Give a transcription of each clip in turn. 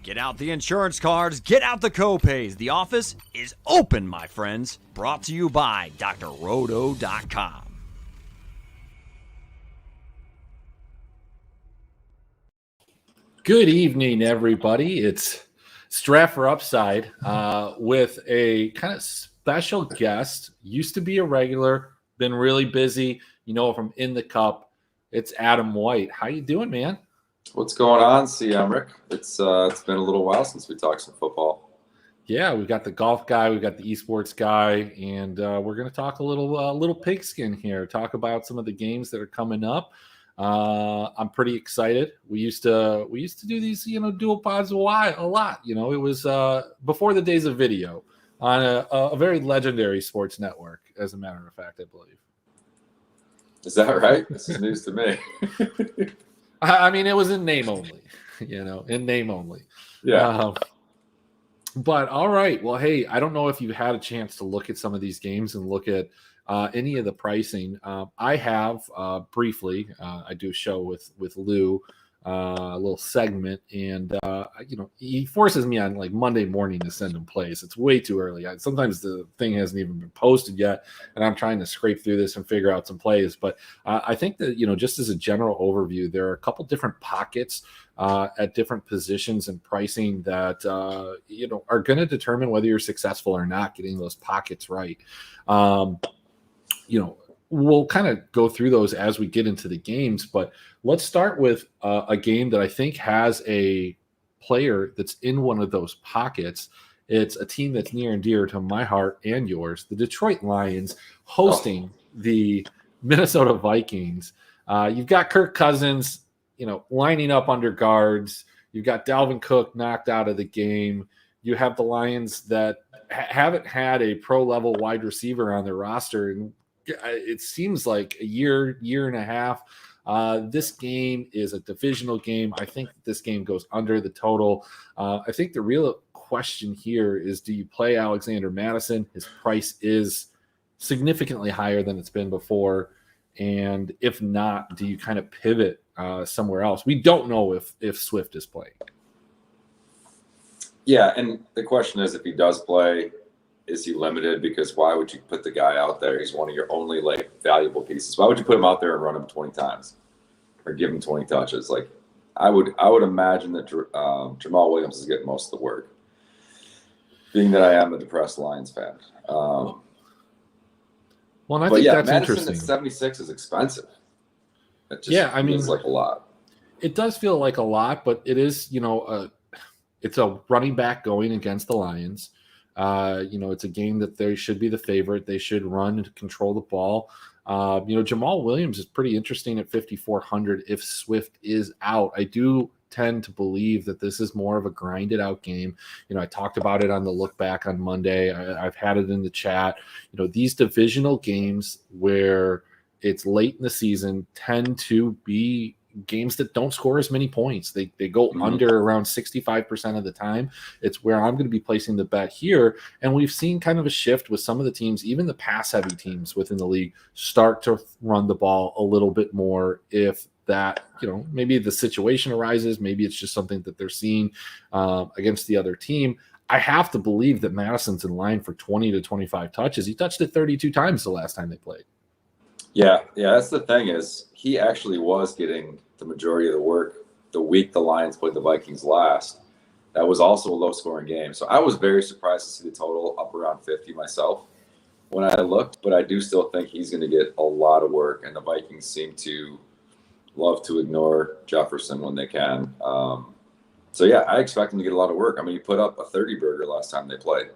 Get out the insurance cards, get out the copays. The office is open, my friends. Brought to you by drroto.com. Good evening, everybody. It's Draft for Upside with a kind of special guest. Used to be a regular, been really busy, from In the Cup. It's Adam White. How you doing, man? What's going on, Rick? It's been a little while since we talked some football. Yeah, we got the golf guy, we got the esports guy, and we're going to talk a little pigskin here. Talk about some of the games that are coming up. I'm pretty excited. We used to do these, dual pods a lot. It was before the days of video on a very legendary sports network, as a matter of fact, I believe. Is that right? This is news to me. I mean, it was in name only, in name only. Yeah. But all right. Well, hey, I don't know if you've had a chance to look at some of these games and look at any of the pricing. I have briefly. I do a show with Lou, a little segment, and he forces me on like Monday morning to send him plays. It's way too early. Sometimes the thing hasn't even been posted yet, and I'm trying to scrape through this and figure out some plays. But I think that just as a general overview, there are a couple different pockets at different positions and pricing that are going to determine whether you're successful or not getting those pockets right. We'll kind of go through those as we get into the games, but let's start with a game that I think has a player that's in one of those pockets. It's a team that's near and dear to my heart and yours, the Detroit Lions hosting the Minnesota Vikings. You've got Kirk Cousins, lining up under guards. You've got Dalvin Cook knocked out of the game. You have the Lions that haven't had a pro-level wide receiver on their roster, and it seems like a year and a half. This game is a divisional game. I think this game goes under the total. I think the real question here is, do you play Alexander Mattison? His price is significantly higher than it's been before. And if not, do you kind of pivot somewhere else? We don't know if Swift is playing. Yeah, and the question is, if he does play, is he limited? Because why would you put the guy out there? He's one of your only valuable pieces. Why would you put him out there and run him 20 times or give him 20 touches? I would imagine that Jamal Williams is getting most of the work, being that I am a depressed Lions fan. Well, and I think that's Madison interesting. At 76 is expensive. It just feels like a lot. It does feel like a lot, but it is, it's a running back going against the Lions. It's a game that they should be the favorite. They should run and control the ball. Jamal Williams is pretty interesting at 5,400 if Swift is out. I do tend to believe that this is more of a grinded out game. I talked about it on the look back on Monday. I've had it in the chat. These divisional games where it's late in the season tend to be games that don't score as many points. They go under around 65% of the time. It's where I'm going to be placing the bet here. And we've seen kind of a shift with some of the teams, even the pass heavy teams within the league, start to run the ball a little bit more if that, maybe the situation arises. Maybe it's just something that they're seeing against the other team. I have to believe that Madison's in line for 20 to 25 touches. He touched it 32 times the last time they played. Yeah, that's the thing is he actually was getting the majority of the work the week the Lions played the Vikings last. That was also a low-scoring game. So I was very surprised to see the total up around 50 myself when I looked, but I do still think he's going to get a lot of work, and the Vikings seem to love to ignore Jefferson when they can. I expect him to get a lot of work. I mean, he put up a 30-burger last time they played.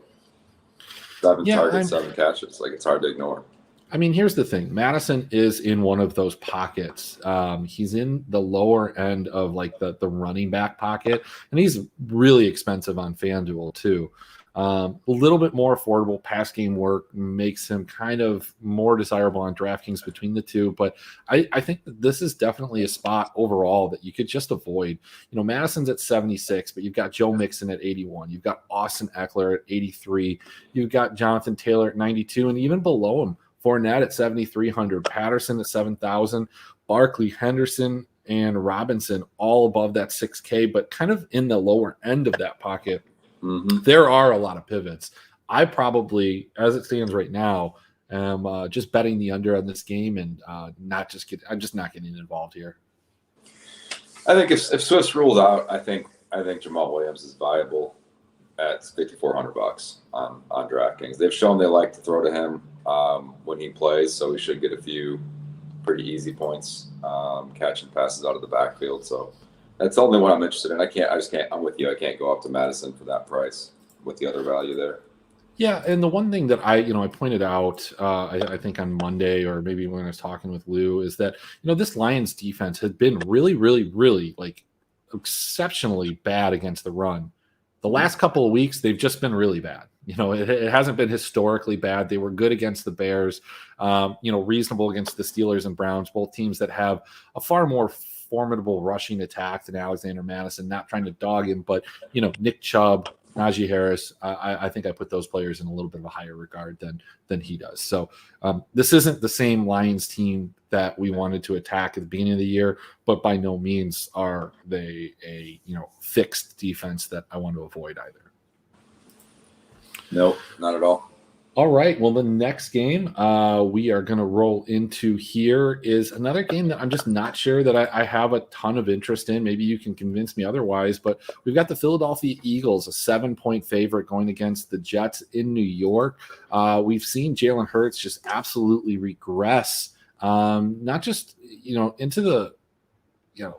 7 targets, 7 catches. It's hard to ignore. I mean, here's the thing. Madison is in one of those pockets. He's in the lower end of the running back pocket, and he's really expensive on FanDuel too. A little bit more affordable pass game work makes him kind of more desirable on DraftKings between the two. But I think that this is definitely a spot overall that you could just avoid. Madison's at 76, but you've got Joe Mixon at 81. You've got Austin Eckler at 83. You've got Jonathan Taylor at 92, and even below him, Fournette at 7,300, Patterson at 7,000, Barkley, Henderson, and Robinson all above that 6K, but kind of in the lower end of that pocket. Mm-hmm. There are a lot of pivots. I probably, as it stands right now, am just betting the under on this game and I'm just not getting involved here. I think if Swift's ruled out, I think Jamal Williams is viable at $5,400 on DraftKings. They've shown they like to throw to him when he plays, so we should get a few pretty easy points catching passes out of the backfield. So that's the only one I'm interested in. I'm with you. I can't go up to Madison for that price with the other value there. Yeah, and the one thing that I pointed out, I think on Monday or maybe when I was talking with Lou, is that this Lions defense has been really, really, really like exceptionally bad against the run. The last couple of weeks, they've just been really bad. It hasn't been historically bad. They were good against the Bears, reasonable against the Steelers and Browns, both teams that have a far more formidable rushing attack than Alexander Madison. Not trying to dog him, but Nick Chubb, Najee Harris, I think I put those players in a little bit of a higher regard than he does. So this isn't the same Lions team that we wanted to attack at the beginning of the year, but by no means are they a fixed defense that I want to avoid either. Nope, not at all. All right. Well, the next game we are going to roll into here is another game that I'm just not sure that I have a ton of interest in. Maybe you can convince me otherwise, but we've got the Philadelphia Eagles, a 7-point favorite going against the Jets in New York. We've seen Jalen Hurts just absolutely regress, not just, into the,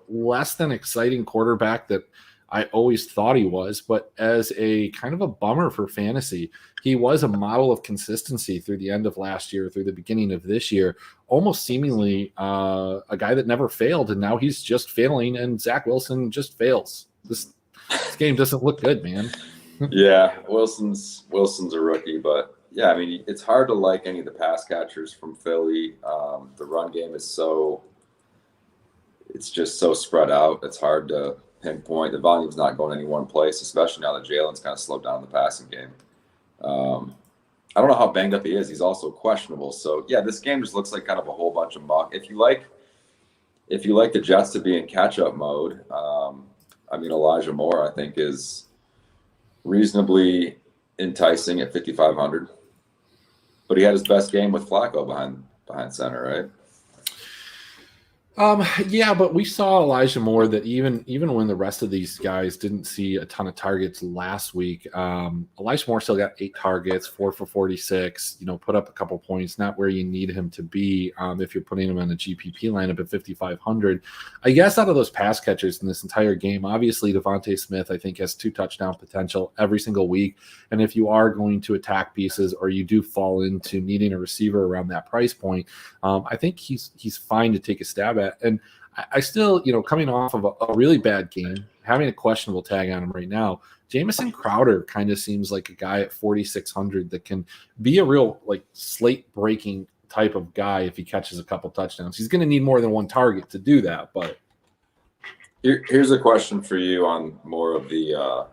less than exciting quarterback that I always thought he was, but as a kind of a bummer for fantasy. He was a model of consistency through the end of last year, through the beginning of this year, almost seemingly a guy that never failed, and now he's just failing, and Zach Wilson just fails. This game doesn't look good, man. Yeah, Wilson's a rookie, but yeah, I mean, it's hard to like any of the pass catchers from Philly. The run game is it's just so spread out. It's hard to pinpoint. The volume's not going any one place, especially now that Jalen's kind of slowed down the passing game. I don't know how banged up he is. He's also questionable. So yeah, this game just looks like kind of a whole bunch of muck. If you like the Jets to be in catch-up mode, Elijah Moore I think is reasonably enticing at 5,500. But he had his best game with Flacco behind center, right? Yeah, but we saw Elijah Moore that even when the rest of these guys didn't see a ton of targets last week, Elijah Moore still got 8 targets, 4 for 46, put up a couple points, not where you need him to be if you're putting him on a GPP lineup at 5,500. I guess out of those pass catchers in this entire game, obviously Devontae Smith, I think, has 2 touchdown potential every single week. And if you are going to attack pieces or you do fall into needing a receiver around that price point, I think he's fine to take a stab at. And I still, coming off of a really bad game, having a questionable tag on him right now, Jameson Crowder kind of seems like a guy at 4,600 that can be a real slate breaking type of guy if he catches a couple touchdowns. He's going to need more than one target to do that. But here's a question for you on more of the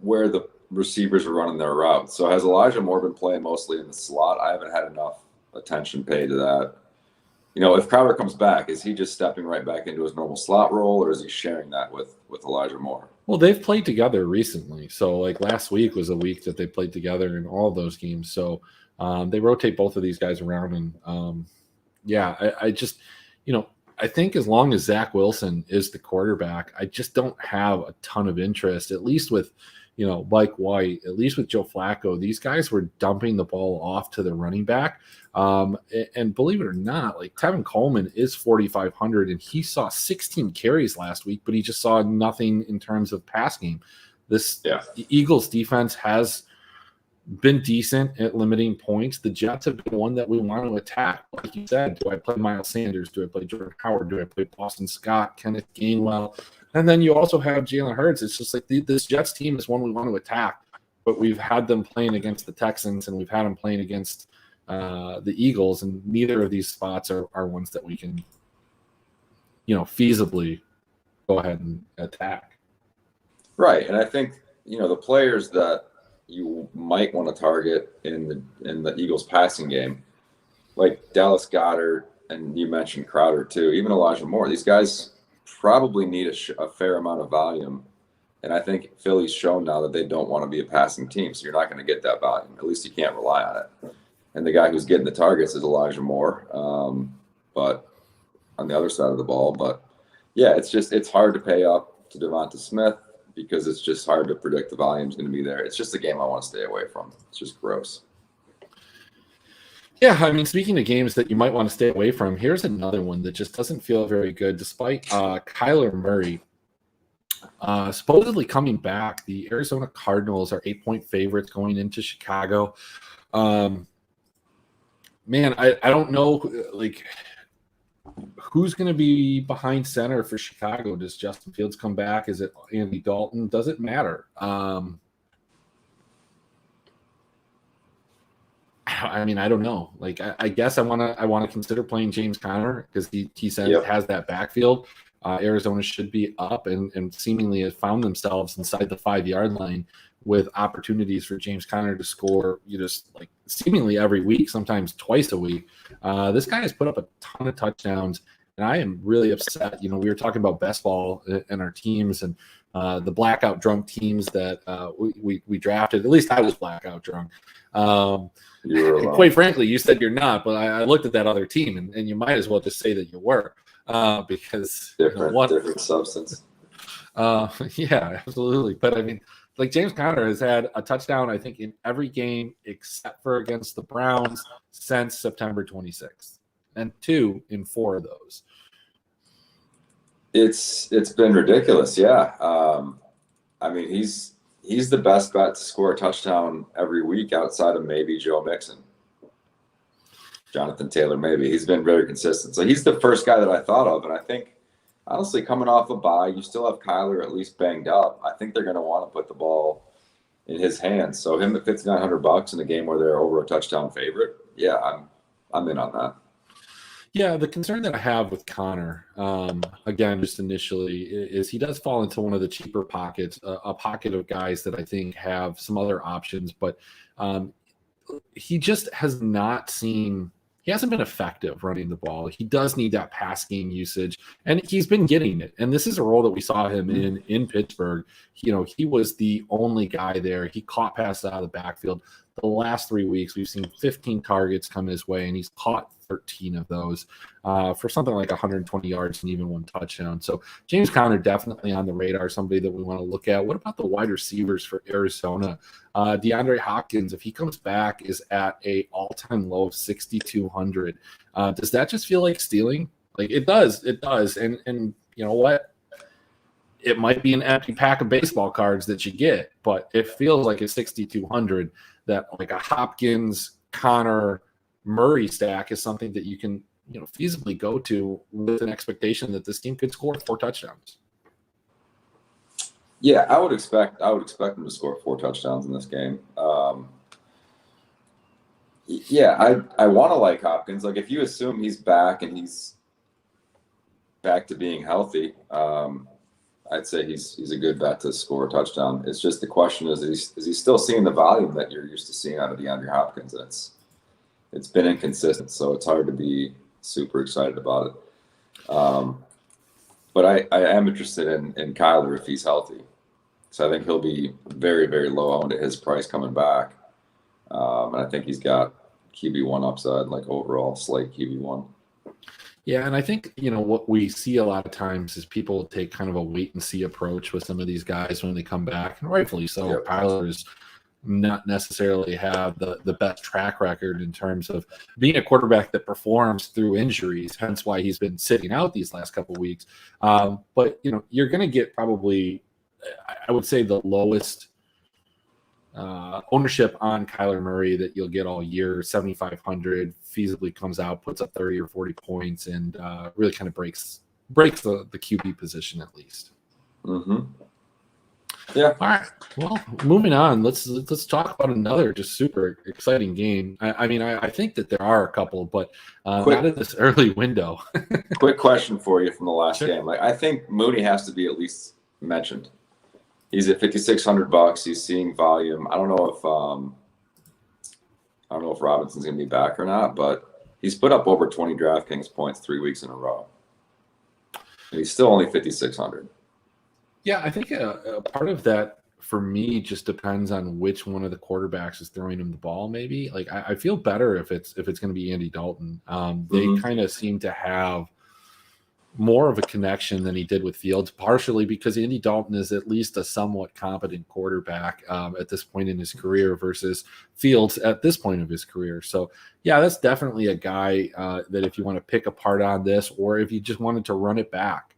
where the receivers are running their routes. So has Elijah Moore been playing mostly in the slot? I haven't had enough attention paid to that. If Crowder comes back, is he just stepping right back into his normal slot role, or is he sharing that with Elijah Moore? Well, they've played together recently. So last week was a week that they played together in all of those games. So they rotate both of these guys around. And I just, I think as long as Zach Wilson is the quarterback, I just don't have a ton of interest, at least with, Mike White, at least with Joe Flacco. These guys were dumping the ball off to the running back. And believe it or not, Tevin Coleman is 4,500 and he saw 16 carries last week, but he just saw nothing in terms of pass game. The Eagles defense has been decent at limiting points. The Jets have been one that we want to attack. Like you said, do I play Miles Sanders? Do I play Jordan Howard? Do I play Boston Scott, Kenneth Gainwell? And then you also have Jalen Hurts. It's just this Jets team is one we want to attack, but we've had them playing against the Texans and we've had them playing against the Eagles, and neither of these spots are ones that we can, feasibly go ahead and attack. Right, and I think the players that you might want to target in the Eagles passing game, like Dallas Goedert and you mentioned Crowder too, even Elijah Moore. These guys probably need a fair amount of volume. And I think Philly's shown now that they don't want to be a passing team, so you're not going to get that volume. At least you can't rely on it. And the guy who's getting the targets is Elijah Moore, but on the other side of the ball. But, yeah, it's hard to pay up to Devonta Smith because it's just hard to predict the volume's going to be there. It's just a game I want to stay away from. It's just gross. Yeah, I mean, speaking of games that you might want to stay away from, here's another one that just doesn't feel very good, despite Kyler Murray supposedly coming back. The Arizona Cardinals are 8-point favorites going into Chicago. Man, I don't know, like, who's going to be behind center for Chicago? Does Justin Fields come back? Is it Andy Dalton? Does it matter? I mean, I don't know. Like, I guess I want to consider playing James Conner because he said it has that backfield. Arizona should be up and seemingly have found themselves inside the 5-yard line with opportunities for James Conner to score, like seemingly every week, sometimes twice a week. This guy has put up a ton of touchdowns, and I am really upset. We were talking about best ball in our teams and the blackout drunk teams that we drafted. At least I was blackout drunk. Quite frankly, you said you're not, but I looked at that other team, and you might as well just say that you were, because different substance. Yeah, absolutely. But I mean, like, James Conner has had a touchdown, I think, in every game except for against the Browns since September 26th, and 2 in 4 of those. It's been ridiculous. Yeah. I mean, he's the best bet to score a touchdown every week outside of maybe Joe Mixon. Jonathan Taylor, maybe. He's been very consistent. So he's the first guy that I thought of. And I think, honestly, coming off a bye, you still have Kyler at least banged up. I think they're going to want to put the ball in his hands. So him at $5,900 in a game where they're over a touchdown favorite, yeah, I'm in on that. Yeah, the concern that I have with Conner, again, just initially, is he does fall into one of the cheaper pockets, a pocket of guys that I think have some other options, but he just has not seen. He hasn't been effective running the ball. He does need that pass game usage, and he's been getting it. And this is a role that we saw him in Pittsburgh. He was the only guy there. He caught passes out of the backfield. The last 3 weeks, we've seen 15 targets come his way, and he's caught 13 of those for something like 120 yards and even 1 touchdown. So James Conner definitely on the radar, somebody that we want to look at. What about the wide receivers for Arizona? Deandre Hopkins, if he comes back, is at a all-time low of 6,200. Does that just feel like stealing? Like, it does. And you know what? It might be an empty pack of baseball cards that you get, but it feels like it's 6,200. That like a Hopkins, Conner, Murray stack is something that you can feasibly go to with an expectation that this team could score 4 touchdowns. Yeah, I would expect them to score 4 touchdowns in this game. Yeah, I want to like Hopkins. Like, if you assume he's back and he's back to being healthy, I'd say he's a good bet to score a touchdown. It's just the question is he still seeing the volume that you're used to seeing out of DeAndre Hopkins? And it's been inconsistent, so it's hard to be super excited about it. But I am interested in Kyler if he's healthy. So I think he'll be very, very low owned at his price coming back. And I think he's got QB1 upside, like overall slate QB1. Yeah, and I think, what we see a lot of times is people take kind of a wait-and-see approach with some of these guys when they come back, and rightfully so. Yep. Kyler's not necessarily have the best track record in terms of being a quarterback that performs through injuries, hence why he's been sitting out these last couple of weeks. But, you're going to get probably, I would say, the lowest ownership on Kyler Murray that you'll get all year. 7,500 feasibly comes out, puts up 30 or 40 points, and really kind of breaks the QB position at least. Mm-hmm. Yeah. All right. Well, moving on. Let's talk about another just super exciting game. I think that there are a couple, but not in this early window. Quick question for you from the last Sure. game. Like, I think Mooney has to be at least mentioned. He's at $5,600. He's seeing volume. I don't know if Robinson's going to be back or not, but He's put up over 20 DraftKings points 3 weeks in a row. And he's still only 5,600. Yeah, I think a part of that for me just depends on which one of the quarterbacks is throwing him the ball. Maybe like I feel better if it's going to be Andy Dalton. They kind of seem to have more of a connection than he did with Fields, partially because Andy Dalton is at least a somewhat competent quarterback at this point in his career versus Fields at this point of his career. So, yeah, that's definitely a guy that if you want to pick apart on this, or if you just wanted to run it back.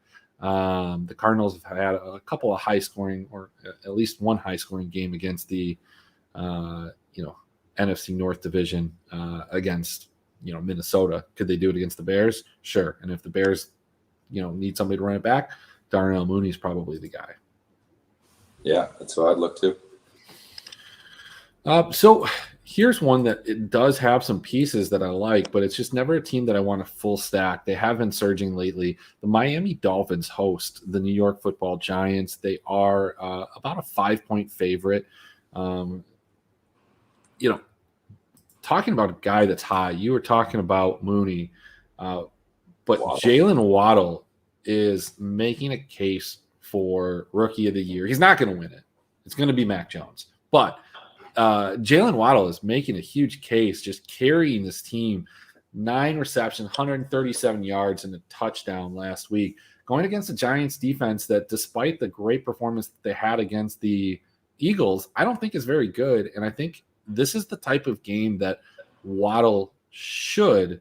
The Cardinals have had a couple of high-scoring, or at least one high-scoring game against the, NFC North Division against, Minnesota. Could they do it against the Bears? Sure. And if the Bears need somebody to run it back, Darnell Mooney's probably the guy. Yeah, that's what I'd look to. So here's one that it does have some pieces that I like, but it's just never a team that I want to full stack. They have been surging lately. The Miami Dolphins host the New York Football Giants. They are about a 5-point favorite. Talking about a guy that's high, you were talking about Mooney, but Jalen Waddle is making a case for Rookie of the Year. He's not going to win it. It's going to be Mac Jones. But Jalen Waddle is making a huge case, just carrying this team. 9 receptions, 137 yards, and a touchdown last week. Going against the Giants defense that, despite the great performance that they had against the Eagles, I don't think is very good. And I think this is the type of game that Waddle should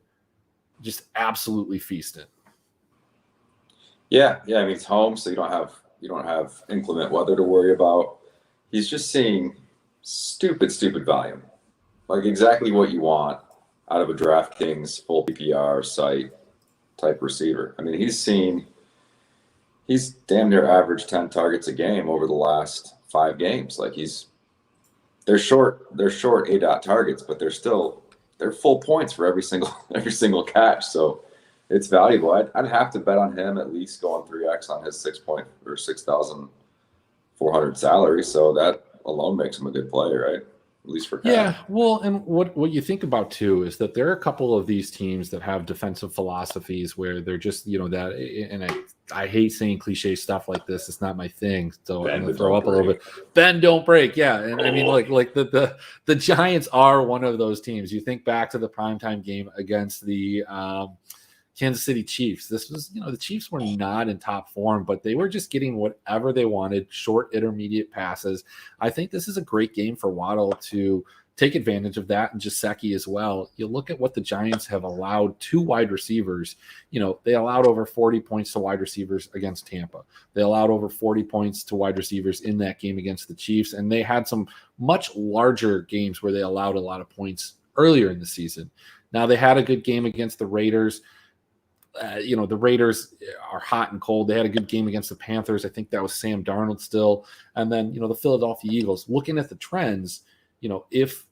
just absolutely feast in. Yeah. I mean, it's home, so you don't have inclement weather to worry about. He's just seeing stupid volume, like exactly what you want out of a DraftKings full PPR site type receiver. I mean, he's damn near averaged 10 targets a game over the last 5 games. Like they're short ADOT targets, but they're full points for every single catch. So it's valuable. I'd have to bet on him at least going 3x on his 6,400 salary. So that alone makes him a good play, right? At least for cash. Yeah. Well, and what you think about too is that there are a couple of these teams that have defensive philosophies where they're just, that, and I hate saying cliche stuff like this. It's not my thing. So I'm going to throw up a little bit. Bend, don't break. Yeah. And I mean, like the Giants are one of those teams. You think back to the primetime game against the Kansas City Chiefs. This was, the Chiefs were not in top form, but they were just getting whatever they wanted, short, intermediate passes. I think this is a great game for Waddle to take advantage of that, and Gesicki as well. You look at what the Giants have allowed to wide receivers. They allowed over 40 points to wide receivers against Tampa. They allowed over 40 points to wide receivers in that game against the Chiefs, and they had some much larger games where they allowed a lot of points earlier in the season. Now, they had a good game against the Raiders. The Raiders are hot and cold. They had a good game against the Panthers. I think that was Sam Darnold still. And then, the Philadelphia Eagles. Looking at the trends, if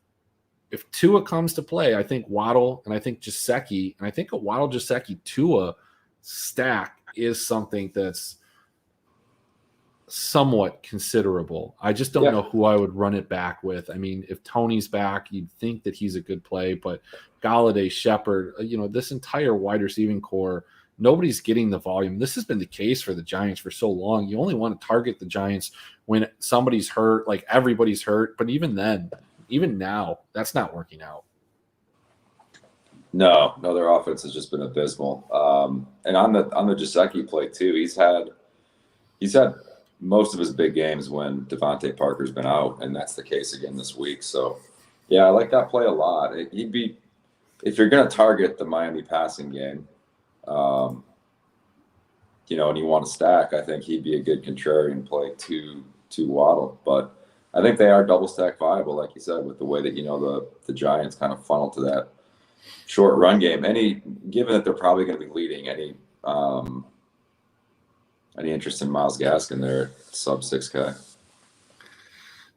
Tua comes to play, I think Waddle and I think Gesicki, and I think a Waddle, Gesicki, Tua stack is something that's somewhat considerable. I just don't know who I would run it back with. I mean, if Tony's back, you'd think that he's a good play, but Galladay, Shepard, this entire wide receiving core, nobody's getting the volume. This has been the case for the Giants for so long. You only want to target the Giants when somebody's hurt, like everybody's hurt. But even now, that's not working out. No, their offense has just been abysmal. And on the Gesicki play too, he's had most of his big games when Devontae Parker's been out, and that's the case again this week. So, yeah, I like that play a lot. He'd be, if you're going to target the Miami passing game, and you want to stack, I think he'd be a good contrarian play to Waddle. But I think they are double stack viable, like you said, with the way that the Giants kind of funnel to that short run game. Given that they're probably going to be leading, any interest in Myles Gaskin there at sub 6K?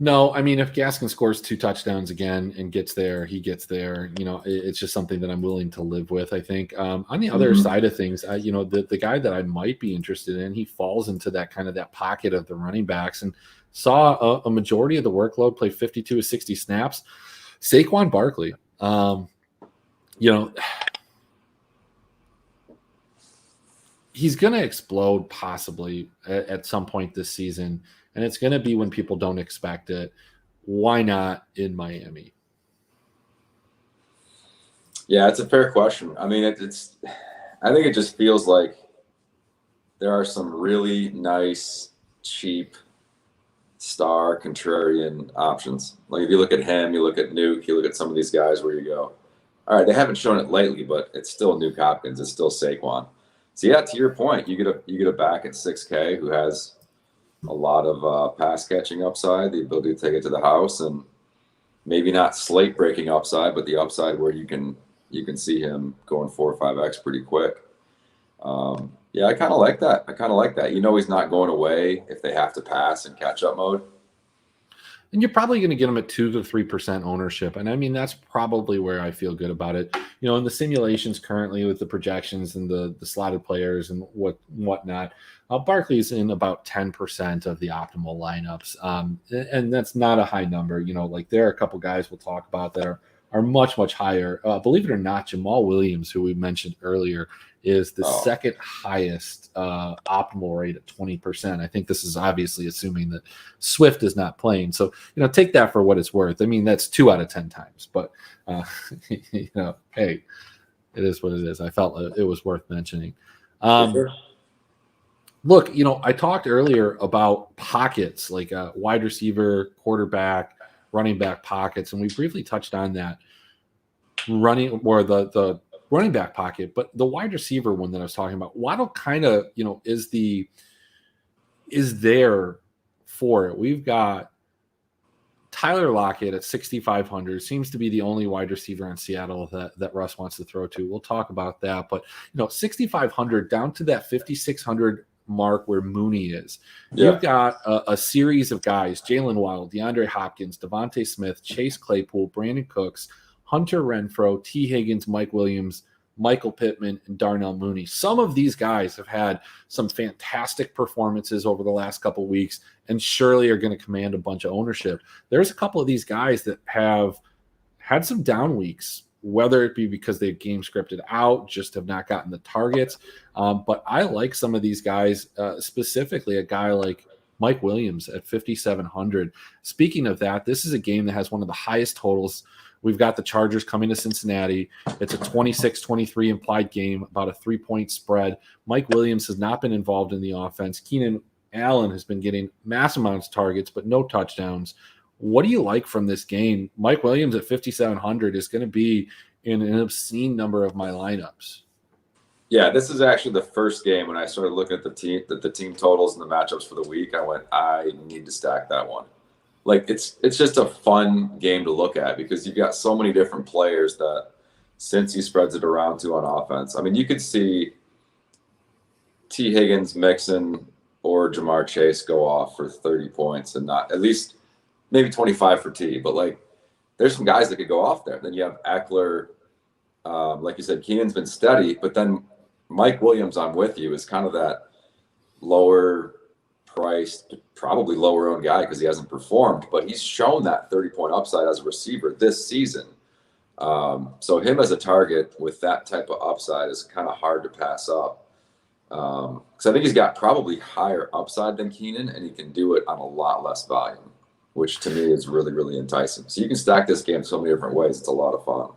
No, I mean, if Gaskin scores 2 touchdowns again and gets there, he gets there. It's just something that I'm willing to live with, I think. On the other side of things, the guy that I might be interested in, he falls into that kind of that pocket of the running backs, and saw a majority of the workload, play 52 of 60 snaps. Saquon Barkley. he's going to explode possibly at some point this season, and it's going to be when people don't expect it. Why not in Miami? Yeah, it's a fair question. I mean, I think it just feels like there are some really nice, cheap, star contrarian options. Like if you look at him, you look at Nuke, you look at some of these guys where you go, all right, they haven't shown it lately, but it's still Nuke Hopkins, it's still Saquon. So yeah, to your point, you get a back at 6K who has a lot of pass catching upside, the ability to take it to the house, and maybe not slate breaking upside, but the upside where you can see him going 4 or 5x pretty quick. Yeah, I kind of like that. You know, he's not going away if they have to pass in catch-up mode. And you're probably going to get him at 2 to 3% ownership. And I mean, that's probably where I feel good about it. You know, in the simulations currently with the projections and the slotted players and whatnot, Barkley's in about 10% of the optimal lineups. And that's not a high number. You know, like there are a couple guys we'll talk about that are much, much higher. Believe it or not, Jamal Williams, who we mentioned earlier, is the second highest optimal rate at 20%. I think this is obviously assuming that Swift is not playing. So, you know, take that for what it's worth. I mean, that's 2 out of 10 times. But, you know, hey, it is what it is. I felt it was worth mentioning. Look, you know, I talked earlier about pockets, like wide receiver, quarterback, running back pockets, and we briefly touched on that the running back pocket, but the wide receiver one that I was talking about, Waddle kind of, you know, is there for it. We've got Tyler Lockett at 6,500, seems to be the only wide receiver in Seattle that Russ wants to throw to. We'll talk about that, but you know, 6,500 down to that 5,600 mark where Mooney is. Yeah. You've got a series of guys: Jalen Waddle, DeAndre Hopkins, Devontae Smith, Chase Claypool, Brandon Cooks, Hunter Renfrow, T. Higgins, Mike Williams, Michael Pittman, and Darnell Mooney. Some of these guys have had some fantastic performances over the last couple of weeks and surely are going to command a bunch of ownership. There's a couple of these guys that have had some down weeks, whether it be because they've game scripted out, just have not gotten the targets. But I like some of these guys, specifically a guy like Mike Williams at 5,700. Speaking of that, this is a game that has one of the highest totals. We've got the Chargers coming to Cincinnati. It's a 26-23 implied game, about a 3-point spread. Mike Williams has not been involved in the offense. Keenan Allen has been getting mass amounts of targets, but no touchdowns. What do you like from this game? Mike Williams at 5,700 is going to be in an obscene number of my lineups. Yeah, this is actually the first game when I started looking at the team totals and the matchups for the week. I went, I need to stack that one. Like it's just a fun game to look at because you've got so many different players that since he spreads it around to on offense. I mean, you could see T. Higgins, Mixon, or Jamar Chase go off for 30 points and not at least maybe 25 for T. But like, there's some guys that could go off there. Then you have Eckler, like you said, Keenan's been steady, but then Mike Williams, I'm with you, is kind of that lower priced, probably lower owned guy because he hasn't performed, but he's shown that 30-point upside as a receiver this season. So him as a target with that type of upside is kind of hard to pass up. Because I think he's got probably higher upside than Keenan, and he can do it on a lot less volume, which to me is really, really enticing. So you can stack this game so many different ways. It's a lot of fun.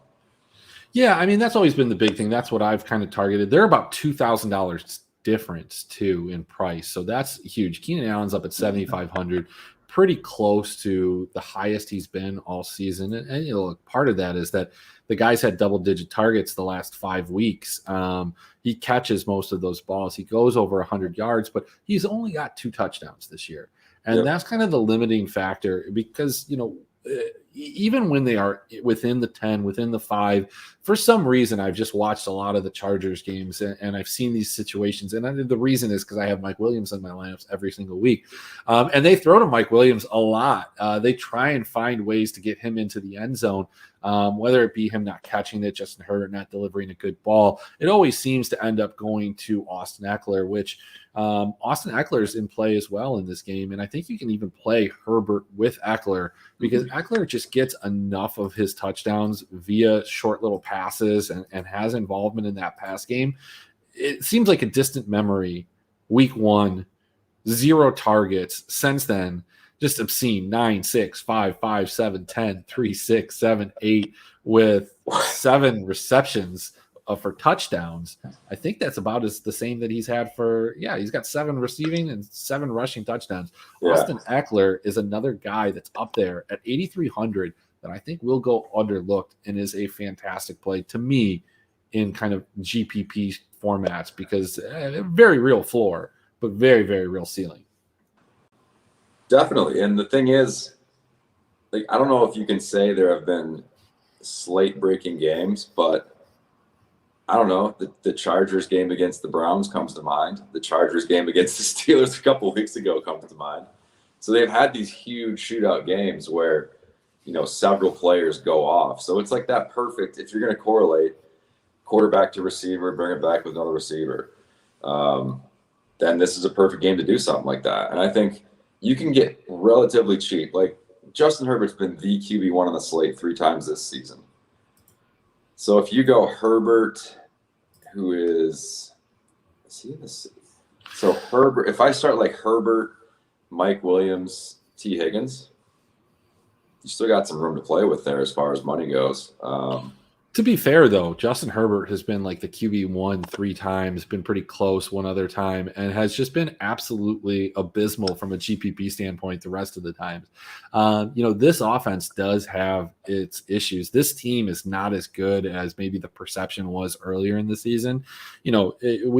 Yeah, I mean, that's always been the big thing. That's what I've kind of targeted. They're about $2,000 difference too in price, so that's huge. Keenan Allen's up at 7,500, pretty close to the highest he's been all season. And you know, part of that is that the guy's had double-digit targets the last 5 weeks. He catches most of those balls. He goes over 100 yards, but he's only got 2 touchdowns this year, and that's kind of the limiting factor because you know. Even when they are within the 10, within the 5, for some reason, I've just watched a lot of the Chargers games and I've seen these situations. And the reason is because I have Mike Williams in my lineups every single week. And they throw to Mike Williams a lot. They try and find ways to get him into the end zone, whether it be him not catching it, Justin Herbert not delivering a good ball. It always seems to end up going to Austin Eckler, which Austin Eckler is in play as well in this game. And I think you can even play Herbert with Eckler because Eckler just gets enough of his touchdowns via short little passes and has involvement in that pass game. it seems like a distant memory. Week 1, 0 targets. Since then, just obscene 9, 6, 5, 5, 7, 10, 3, 6, 7, 8 with 7 receptions for touchdowns. I think that's about the same that he's had he's got 7 receiving and 7 rushing touchdowns. Yeah. Austin Eckler is another guy that's up there at 8,300 that I think will go underlooked and is a fantastic play to me in kind of GPP formats because very real floor, but very, very real ceiling. Definitely. And the thing is, like, I don't know if you can say there have been slate breaking games, but I don't know. The Chargers game against the Browns comes to mind. The Chargers game against the Steelers a couple of weeks ago comes to mind. So they've had these huge shootout games where, several players go off. So it's like that perfect, if you're going to correlate quarterback to receiver, bring it back with another receiver, then this is a perfect game to do something like that. And I think you can get relatively cheap. Like Justin Herbert's been the QB1 on the slate 3 times this season. So if you go Herbert, who is he in this? So Herbert, if I start like Herbert, Mike Williams, T. Higgins, you still got some room to play with there as far as money goes. To be fair, though, Justin Herbert has been like the QB1 3 times, been pretty close one other time, and has just been absolutely abysmal from a GPP standpoint the rest of the times. This offense does have its issues. This team is not as good as maybe the perception was earlier in the season. We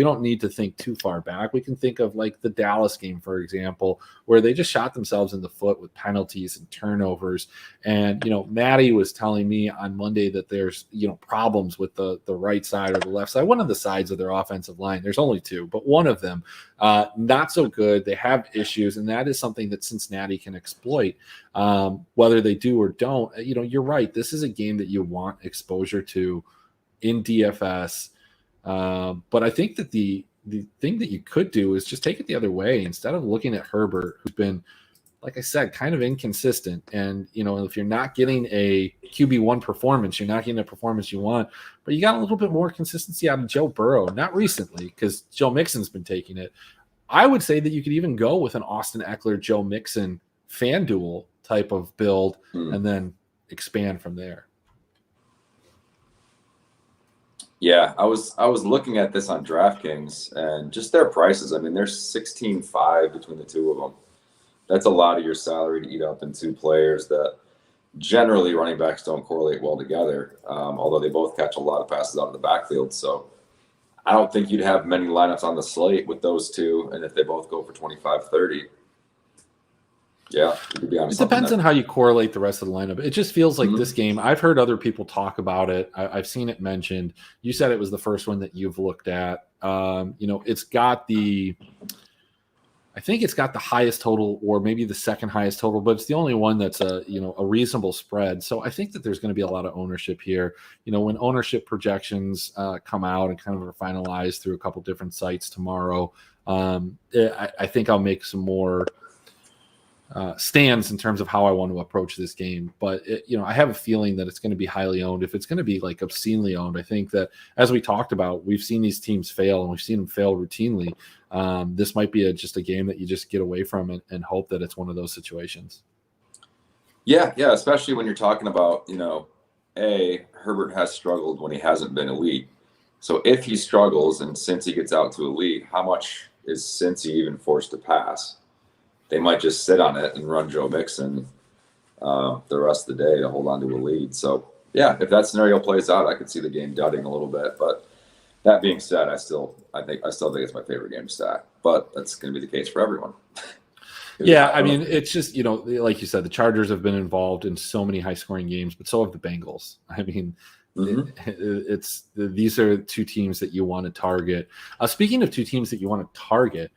don't need to think too far back. We can think of like the Dallas game, for example, where they just shot themselves in the foot with penalties and turnovers. And, Maddie was telling me on Monday that there's, problems with the right side or the left side, one of the sides of their offensive line. There's only 2, but one of them not so good. They have issues, and that is something that Cincinnati can exploit, whether they do or don't. You're right. This is a game that you want exposure to in DFS, but I think that the thing that you could do is just take it the other way. Instead of looking at Herbert, who's been, like I said, kind of inconsistent. And, if you're not getting a QB1 performance, you're not getting a performance you want, but you got a little bit more consistency out of Joe Burrow, not recently, because Joe Mixon's been taking it. I would say that you could even go with an Austin Eckler, Joe Mixon FanDuel type of build and then expand from there. Yeah, I was looking at this on DraftKings and just their prices. I mean, they're 16.5 between the 2 of them. That's a lot of your salary to eat up in 2 players that generally running backs don't correlate well together, although they both catch a lot of passes out of the backfield. So I don't think you'd have many lineups on the slate with those 2. And if they both go for 25-30, yeah, you could be on. It depends on how you correlate the rest of the lineup. It just feels like this game. I've heard other people talk about it. I've seen it mentioned. You said it was the first one that you've looked at. It's got I think it's got the highest total, or maybe the second highest total, but it's the only one that's a reasonable spread. So I think that there's going to be a lot of ownership here. When ownership projections come out and kind of are finalized through a couple different sites tomorrow, I think I'll make some more stands in terms of how I want to approach this game. But I have a feeling that it's going to be highly owned. If it's going to be like obscenely owned, I think that, as we talked about, we've seen these teams fail, and we've seen them fail routinely. This might be just a game that you just get away from and hope that it's one of those situations. Yeah, especially when you're talking about, Herbert has struggled when he hasn't been elite. So if he struggles and Cincy gets out to elite, how much is Cincy even forced to pass? They might just sit on it and run Joe Mixon the rest of the day to hold on to a lead. So, yeah, if that scenario plays out, I could see the game dudding a little bit. But that being said, I still think it's my favorite game to stack. But that's going to be the case for everyone. Yeah, I mean, it's just, like you said, the Chargers have been involved in so many high-scoring games, but so have the Bengals. I mean, these are 2 teams that you want to target. Speaking of 2 teams that you want to target,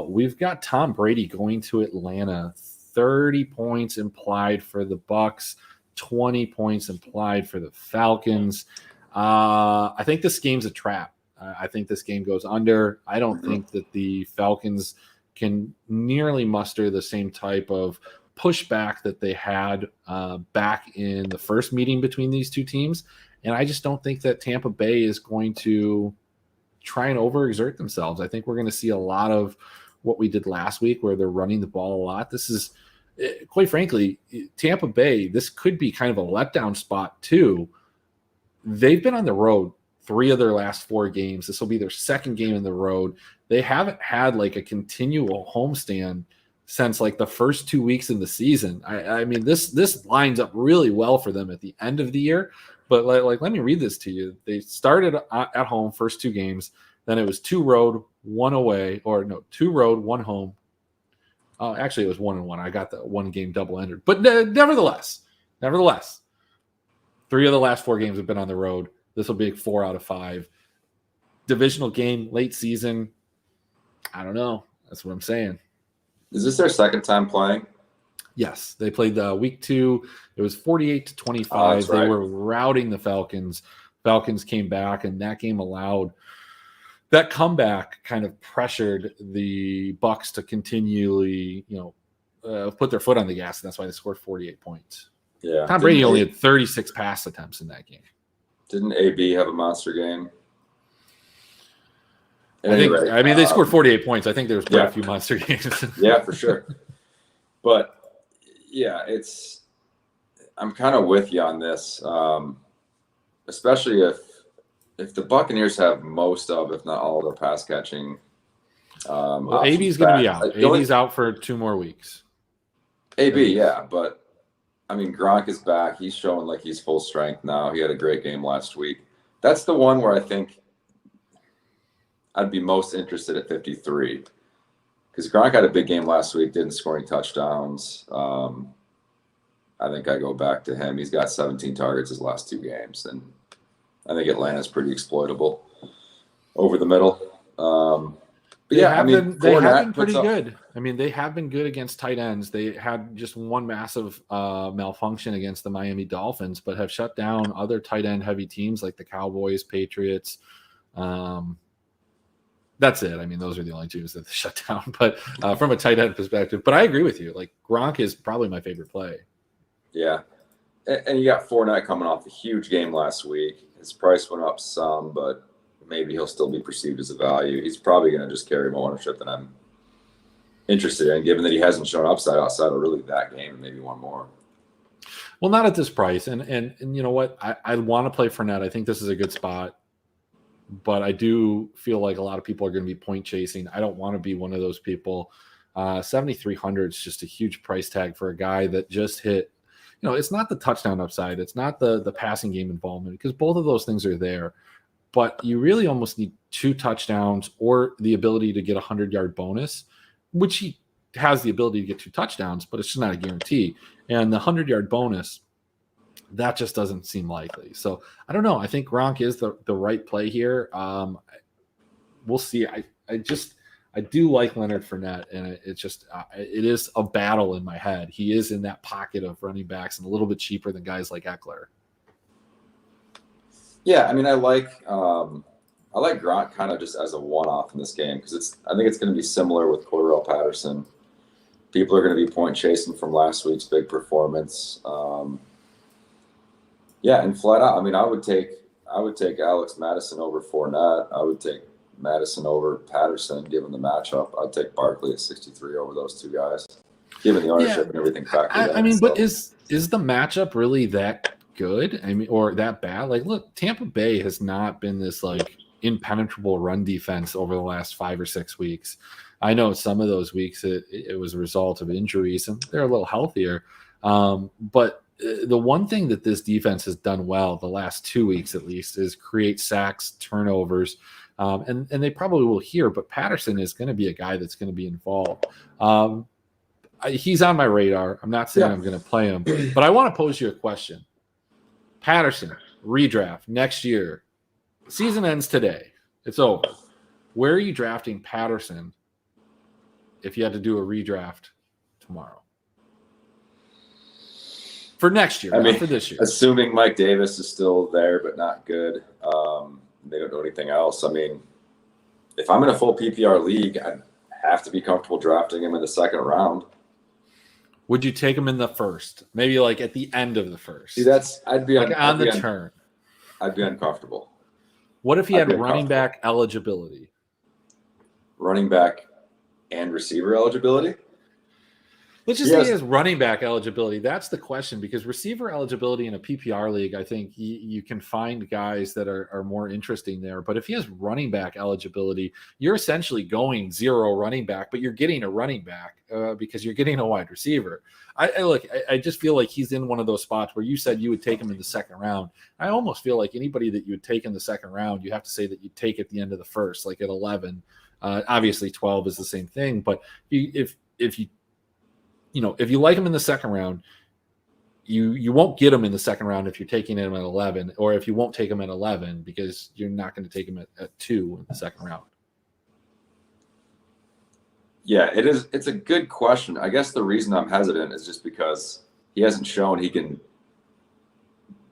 we've got Tom Brady going to Atlanta. 30 points implied for the Bucks, 20 points implied for the Falcons. I think this game's a trap. I think this game goes under. I don't think that the Falcons can nearly muster the same type of pushback that they had back in the first meeting between these 2 teams. And I just don't think that Tampa Bay is going to try and overexert themselves. I think we're going to see a lot of what we did last week where they're running the ball a lot. This is, quite frankly, Tampa Bay, this could be kind of a letdown spot too. They've been on the road 3 of their last 4 games. This will be their second game in the road. They haven't had like a continual homestand since like the first 2 weeks in the season. I mean, this lines up really well for them at the end of the year. But like, let me read this to you. They started at home first 2 games. Then it was 2 road, 1 away, or no, 2 road, 1 home. Actually, it was 1-1. I got the 1 game double entered. But nevertheless, 3 of the last 4 games have been on the road. This will be 4 out of 5. Divisional game, late season. I don't know. That's what I'm saying. Is this their second time playing? Yes, they played week 2. It was 48-25. That's right. They were routing the Falcons. Falcons came back, and that game allowed that comeback kind of pressured the Bucs to continually, put their foot on the gas, and that's why they scored 48 points. Yeah. Tom Brady only had 36 pass attempts in that game. Didn't AB have a monster game? I mean, they scored 48 points. I think there was quite a few monster games. Yeah, for sure. But yeah, I'm kind of with you on this, especially if the Buccaneers have most of, if not all, of their pass catching. Well, AB's going to be out. AB's out for 2 more weeks. AB, yeah, but I mean, Gronk is back. He's showing like he's full strength now. He had a great game last week. That's the one where I think I'd be most interested at 53, because Gronk had a big game last week, didn't score any touchdowns. I think I go back to him. He's got 17 targets his last 2 games, and I think Atlanta's pretty exploitable over the middle. But yeah, they have been pretty good. I mean, they have been good against tight ends. They had just one massive malfunction against the Miami Dolphins, but have shut down other tight end heavy teams like the Cowboys, Patriots. That's it. I mean, those are the only teams that they shut down. But from a tight end perspective, but I agree with you. Like, Gronk is probably my favorite play. Yeah, and you got Fournette coming off a huge game last week. His price went up some, but maybe he'll still be perceived as a value. He's probably going to just carry more ownership than I'm interested in, given that he hasn't shown upside outside of really that game and maybe one more. Well, not at this price. And you know what? I want to play Fournette. I think this is a good spot. But I do feel like a lot of people are going to be point chasing. I don't want to be one of those people. 7,300 is just a huge price tag for a guy that just hit. It's not the touchdown upside. It's not the passing game involvement, because both of those things are there. But you really almost need 2 touchdowns or the ability to get a 100-yard bonus, which he has the ability to get 2 touchdowns, but it's just not a guarantee. And the 100-yard bonus, that just doesn't seem likely. So I don't know. I think Gronk is the right play here. We'll see. I do like Leonard Fournette, and it is a battle in my head. He is in that pocket of running backs and a little bit cheaper than guys like Eckler. Yeah, I mean, I like Gronk kind of just as a one-off in this game, because I think it's going to be similar with Cordarrelle Patterson. People are going to be point chasing from last week's big performance. Yeah, and flat out, I mean, I would take Alex Madison over Fournette. I would take Madison over Patterson, given the matchup. I'd take Barkley at 63 over those 2 guys, given the ownership and everything factored in. I mean, but is the matchup really that good? I mean, or that bad? Like, look, Tampa Bay has not been this like impenetrable run defense over the last 5 or 6 weeks. I know some of those weeks it was a result of injuries, and they're a little healthier. But the one thing that this defense has done well the last 2 weeks at least is create sacks, turnovers, and they probably will here, but Patterson is going to be a guy that's going to be involved. He's on my radar. I'm not saying I'm going to play him, but I want to pose you a question. Patterson, redraft next year. Season ends today. It's over. Where are you drafting Patterson if you had to do a redraft tomorrow? For next year, not for this year. Assuming Mike Davis is still there but not good, they don't know anything else. I mean, if I'm in a full PPR league, I'd have to be comfortable drafting him in the 2nd round. Would you take him in the 1st? Maybe like at the end of the 1st? See, I'd be like on the turn. I'd be uncomfortable. What if he had I'd be running comfortable. back eligibility? Running back and receiver eligibility? Let's just say he has running back eligibility. That's the question, because receiver eligibility in a PPR league, I think you can find guys that are more interesting there. But if he has running back eligibility, you're essentially going 0 running back, but you're getting a running back because you're getting a wide receiver. I just feel like he's in one of those spots where you said you would take him in the second round. I almost feel like anybody that you would take in the second round, you have to say that you take at the end of the first, like at 11. Obviously 12 is the same thing, but if you like him in the second round, you won't get him in the second round if you're taking him at 11, or if you won't take him at 11 because you're not going to take him at 2 in the second round. Yeah, it is. It's a good question. I guess the reason I'm hesitant is just because he hasn't shown he can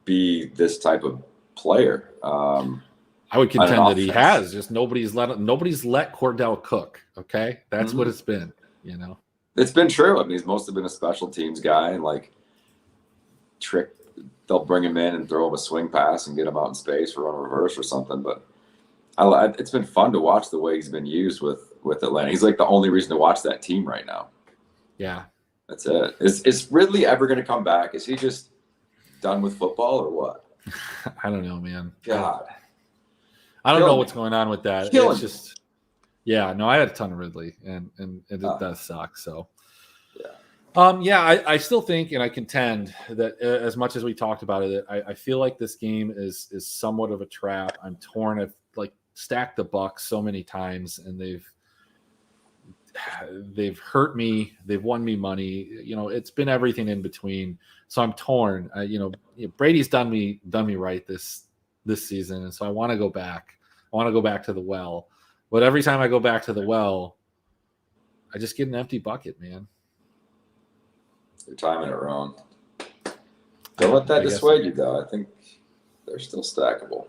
be this type of player. I would contend that he has. Just nobody's let Cordell cook. Okay, that's what it's been. It's been true. I mean, he's mostly been a special teams guy, and they'll bring him in and throw him a swing pass and get him out in space for run reverse or something. But it's been fun to watch the way he's been used with Atlanta. He's like the only reason to watch that team right now. Yeah, that's it. Is Ridley ever going to come back? Is he just done with football or what? I don't know, man. God, I don't know what's going on with that. It's just. Yeah, no, I had a ton of Ridley, and it does suck. So, I still think, and I contend that as much as we talked about it, I feel like this game is somewhat of a trap. I'm torn. I've stacked the Bucs so many times, and they've hurt me. They've won me money. It's been everything in between. So I'm torn. Brady's done me right this season, and so I want to go back. I want to go back to the well. But every time I go back to the well, I just get an empty bucket, man. You're timing it wrong. Don't let that dissuade you, though. I think they're still stackable.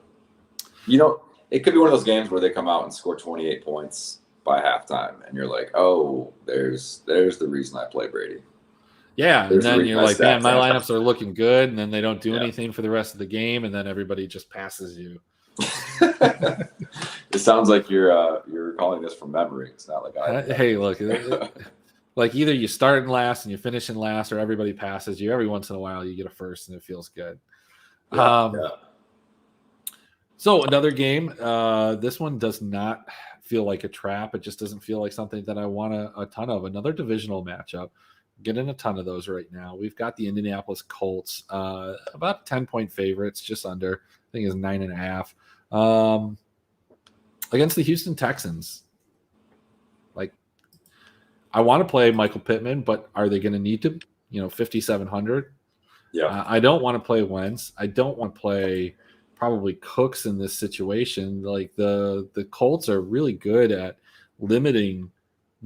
It could be one of those games where they come out and score 28 points by halftime, and you're like, oh, there's the reason I play Brady. Yeah, and then you're like, man, my lineups are looking good, and then they don't do anything for the rest of the game, and then everybody just passes you. It sounds like you're calling this from memory. It's not like hey, look, like either you start in last and you finish in last, or everybody passes you. Every once in a while, you get a first, and it feels good. So another game. This one does not feel like a trap. It just doesn't feel like something that I want a ton of. Another divisional matchup. Getting a ton of those right now. We've got the Indianapolis Colts, about 10-point favorites, just under. I think it's 9.5. Against the Houston Texans. I want to play Michael Pittman, but are they going to need to? 5,700. Yeah. I don't want to play Wentz. I don't want to play probably Cooks in this situation. The Colts are really good at limiting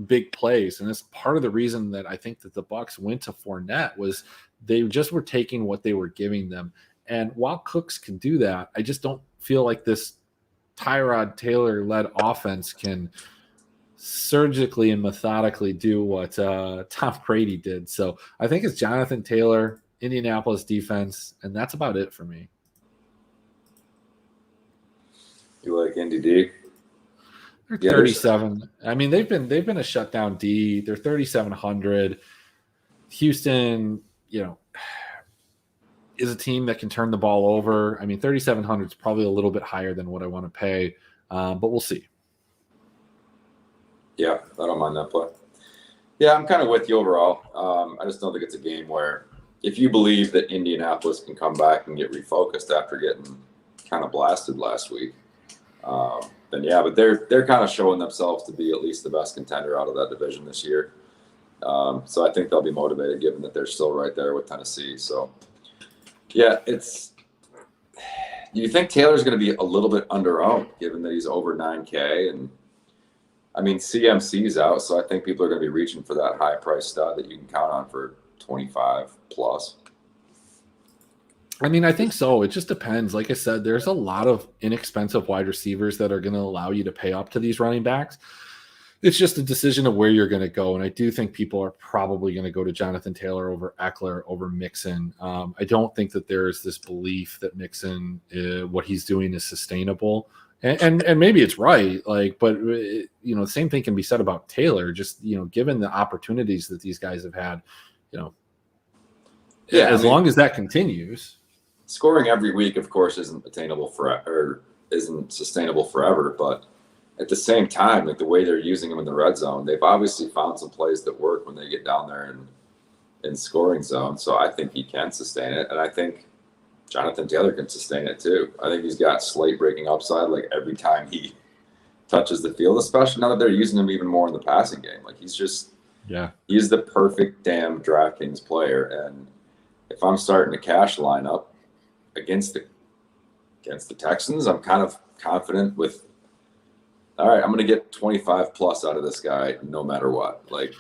big plays, and that's part of the reason that I think that the Bucs went to Fournette was they just were taking what they were giving them. And while Cooks can do that, I just don't feel like this Tyrod Taylor-led offense can surgically and methodically do what Tom Brady did. So I think it's Jonathan Taylor, Indianapolis defense, and that's about it for me. You like Indy D? They're 37. I mean, they've been a shutdown D. They're 3,700. Houston, is a team that can turn the ball over. I mean, 3,700 is probably a little bit higher than what I want to pay, but we'll see. Yeah, I don't mind that play. Yeah, I'm kind of with you overall. I just don't think it's a game where if you believe that Indianapolis can come back and get refocused after getting kind of blasted last week, then yeah, but they're kind of showing themselves to be at least the best contender out of that division this year. So I think they'll be motivated given that they're still right there with Tennessee. So yeah, do you think Taylor's going to be a little bit under-owned given that he's over 9K? And I mean, CMC's out, so I think people are going to be reaching for that high price stud that you can count on for 25 plus. I mean, I think so. It just depends. Like I said, there's a lot of inexpensive wide receivers that are going to allow you to pay up to these running backs. It's just a decision of where you're going to go. And I do think people are probably going to go to Jonathan Taylor over Eckler, over Mixon. I don't think that there is this belief that Mixon, what he's doing is sustainable. And maybe it's right, but the same thing can be said about Taylor. Just given the opportunities that these guys have had, as long as that continues. Scoring every week, of course, isn't attainable or isn't sustainable forever. But at the same time, like the way they're using them in the red zone, they've obviously found some plays that work when they get down there and in scoring zone. So I think he can sustain it, and I think Jonathan Taylor can sustain it too. I think he's got slate breaking upside like every time he touches the field, especially now that they're using him even more in the passing game. Like he's the perfect damn DraftKings player. And if I'm starting a cash lineup against the Texans, I'm kind of confident with, all right, I'm going to get 25 plus out of this guy no matter what, like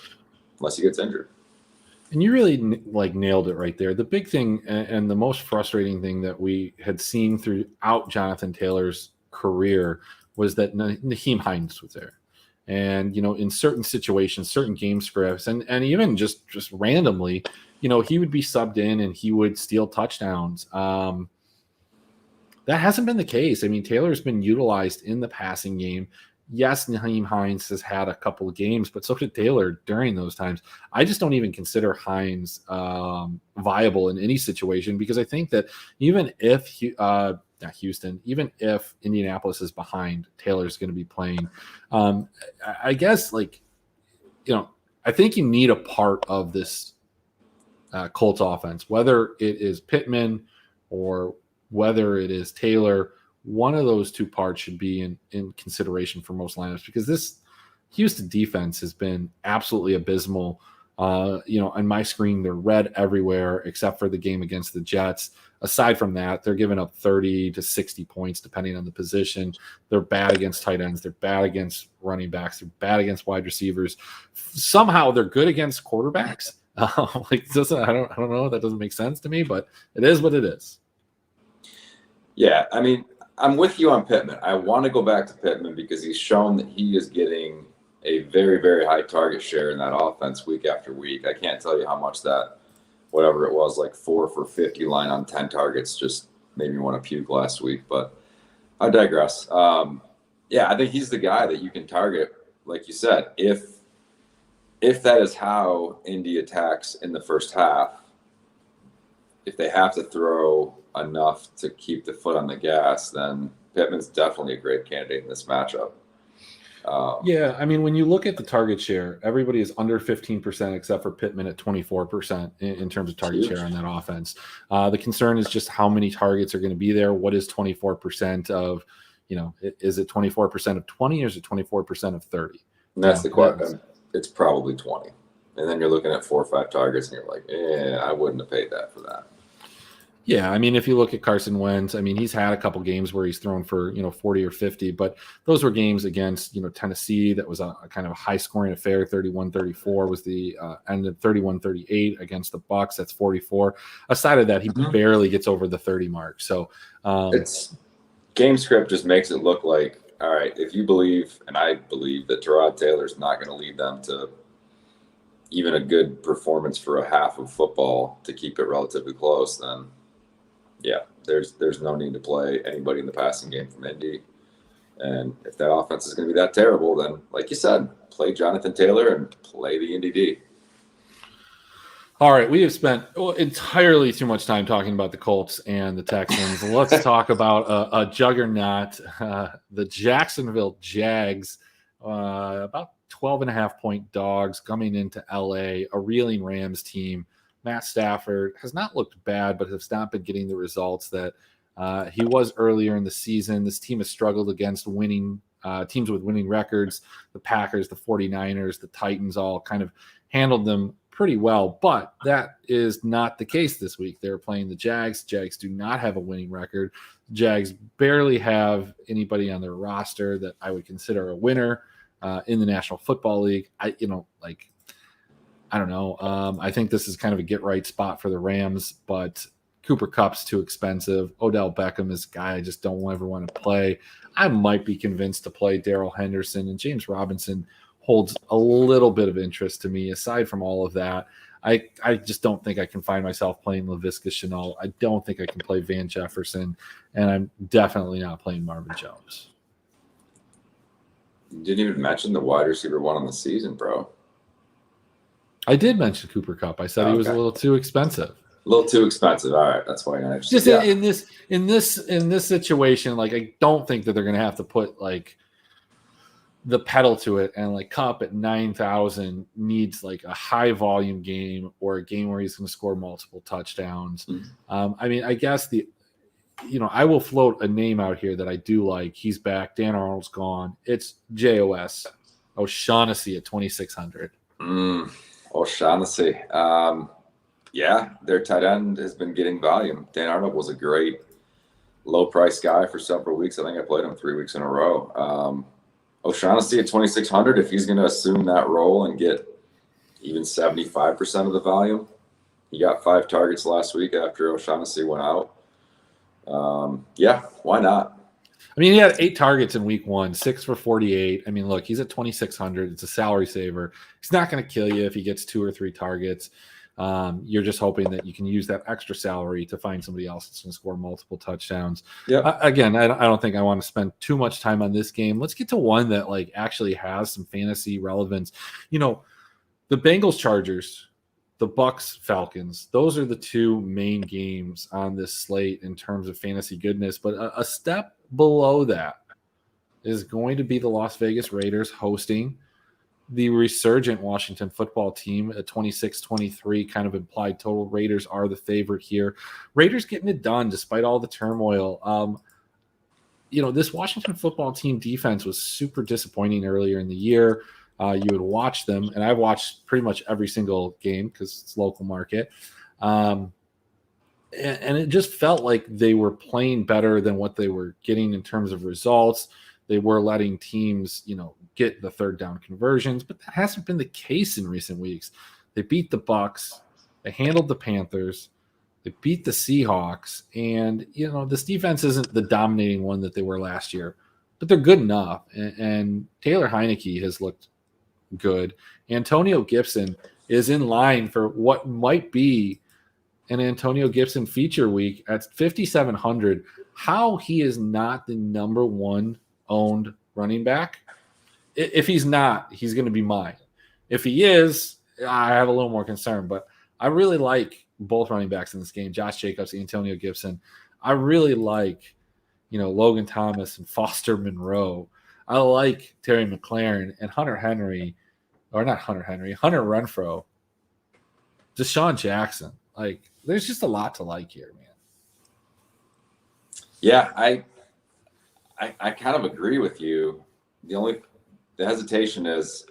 unless he gets injured. And you really nailed it right there. The big thing and the most frustrating thing that we had seen throughout Jonathan Taylor's career was that Nyheim Hines was there. And, in certain situations, certain game scripts, and even just randomly, he would be subbed in and he would steal touchdowns. That hasn't been the case. I mean, Taylor's been utilized in the passing game. Yes, Nyheim Hines has had a couple of games, but so did Taylor during those times. I just don't even consider Hines viable in any situation, because I think that even if even if Indianapolis is behind, Taylor's going to be playing. I guess I think you need a part of this Colts offense, whether it is Pittman or whether it is Taylor. One of those two parts should be in consideration for most lineups, because this Houston defense has been absolutely abysmal. On my screen, they're red everywhere except for the game against the Jets. Aside from that, they're giving up 30 to 60 points depending on the position. They're bad against tight ends. They're bad against running backs. They're bad against wide receivers. Somehow they're good against quarterbacks. I don't know. That doesn't make sense to me, but it is what it is. Yeah, I mean, I'm with you on Pittman. I want to go back to Pittman because he's shown that he is getting a very, very high target share in that offense week after week. I can't tell you how much that, whatever it was, like 4 for 50 line on 10 targets just made me want to puke last week. But I digress. I think he's the guy that you can target, like you said. If that is how Indy attacks in the first half, if they have to throw enough to keep the foot on the gas, then Pittman's definitely a great candidate in this matchup. I mean, when you look at the target share, everybody is under 15% except for Pittman at 24% in terms of target share on that offense. The concern is just how many targets are going to be there. What is 24% of, is it 24% of 20 or is it 24% of 30? And that's the question. It's probably 20. And then you're looking at 4 or 5 targets and you're like, I wouldn't have paid that for that. Yeah, I mean, if you look at Carson Wentz, I mean, he's had a couple games where he's thrown for 40 or 50, but those were games against Tennessee. That was a kind of a high scoring affair. 31-34 was the end of 31-38 against the Bucs. That's 44. Aside of that, he barely gets over the 30 mark. So it's game script just makes it look like, all right, if you believe, and I believe, that Tyrod Taylor's not going to lead them to even a good performance for a half of football to keep it relatively close, then yeah, there's no need to play anybody in the passing game from Indy. And if that offense is going to be that terrible, then, like you said, play Jonathan Taylor and play the Indy D. All right, we have spent entirely too much time talking about the Colts and the Texans. Let's talk about a juggernaut, the Jacksonville Jags, about 12.5-point dogs coming into LA, a reeling Rams team. Matt Stafford has not looked bad, but has not been getting the results that he was earlier in the season. This team has struggled against winning teams with winning records. The Packers, the 49ers, the Titans all kind of handled them pretty well, but that is not the case this week. They're playing the Jags. Jags do not have a winning record. Jags barely have anybody on their roster that I would consider a winner in the National Football League. I don't know. I think this is kind of a get-right spot for the Rams, but Cooper Kupp's too expensive. Odell Beckham is a guy I just don't ever want to play. I might be convinced to play Darrell Henderson, and James Robinson holds a little bit of interest to me. Aside from all of that, I just don't think I can find myself playing Laviska Shenault. I don't think I can play Van Jefferson, and I'm definitely not playing Marvin Jones. You didn't even mention the wide receiver one on the season, bro. I did mention Cooper Kupp. I said he was a little too expensive. A little too expensive. All right, that's why I just in this situation, like I don't think that they're going to have to put like the pedal to it, and like Kupp at 9,000 needs like a high volume game or a game where he's going to score multiple touchdowns. I mean, I guess I will float a name out here that I do like. He's back. Dan Arnold's gone. It's J.O.S. O'Shaughnessy at 2,600. O'Shaughnessy. Yeah, their tight end has been getting volume. Dan Arnold was a great low-price guy for several weeks. I think I played him 3 weeks in a row. O'Shaughnessy at 2,600, if he's going to assume that role and get even 75% of the volume. He got 5 targets last week after O'Shaughnessy went out. Yeah, why not? I mean, he had 8 targets in week 1, 6 for 48. I mean, look, he's at 2,600. It's a salary saver. He's not going to kill you if he gets 2 or 3 targets. You're just hoping that you can use that extra salary to find somebody else that's going to score multiple touchdowns. Yep. Again, I don't think I want to spend too much time on this game. Let's get to one that like actually has some fantasy relevance. The Bengals Chargers, the Bucks Falcons. Those are the 2 main games on this slate in terms of fantasy goodness. But a step below that is going to be the Las Vegas Raiders hosting the resurgent Washington football team at 26-23, kind of implied total. Raiders are the favorite here. Raiders getting it done despite all the turmoil. This Washington football team defense was super disappointing earlier in the year. You would watch them, and I've watched pretty much every single game because it's local market. And it just felt like they were playing better than what they were getting in terms of results. They were letting teams, get the third down conversions, but that hasn't been the case in recent weeks. They beat the Bucks, they handled the Panthers, they beat the Seahawks, and this defense isn't the dominating one that they were last year, but they're good enough. And Taylor Heineke has looked good. Antonio Gibson is in line for what might be an Antonio Gibson feature week at 5,700. How he is not the number 1 owned running back. If he's not, he's going to be mine. If he is, I have a little more concern, but I really like both running backs in this game, Josh Jacobs, Antonio Gibson. I really like, Logan Thomas and Foster Monroe. I like Terry McLaurin and Hunter Renfrow, Deshaun Jackson. Like, there's just a lot to like here, man. Yeah, I kind of agree with you. The hesitation is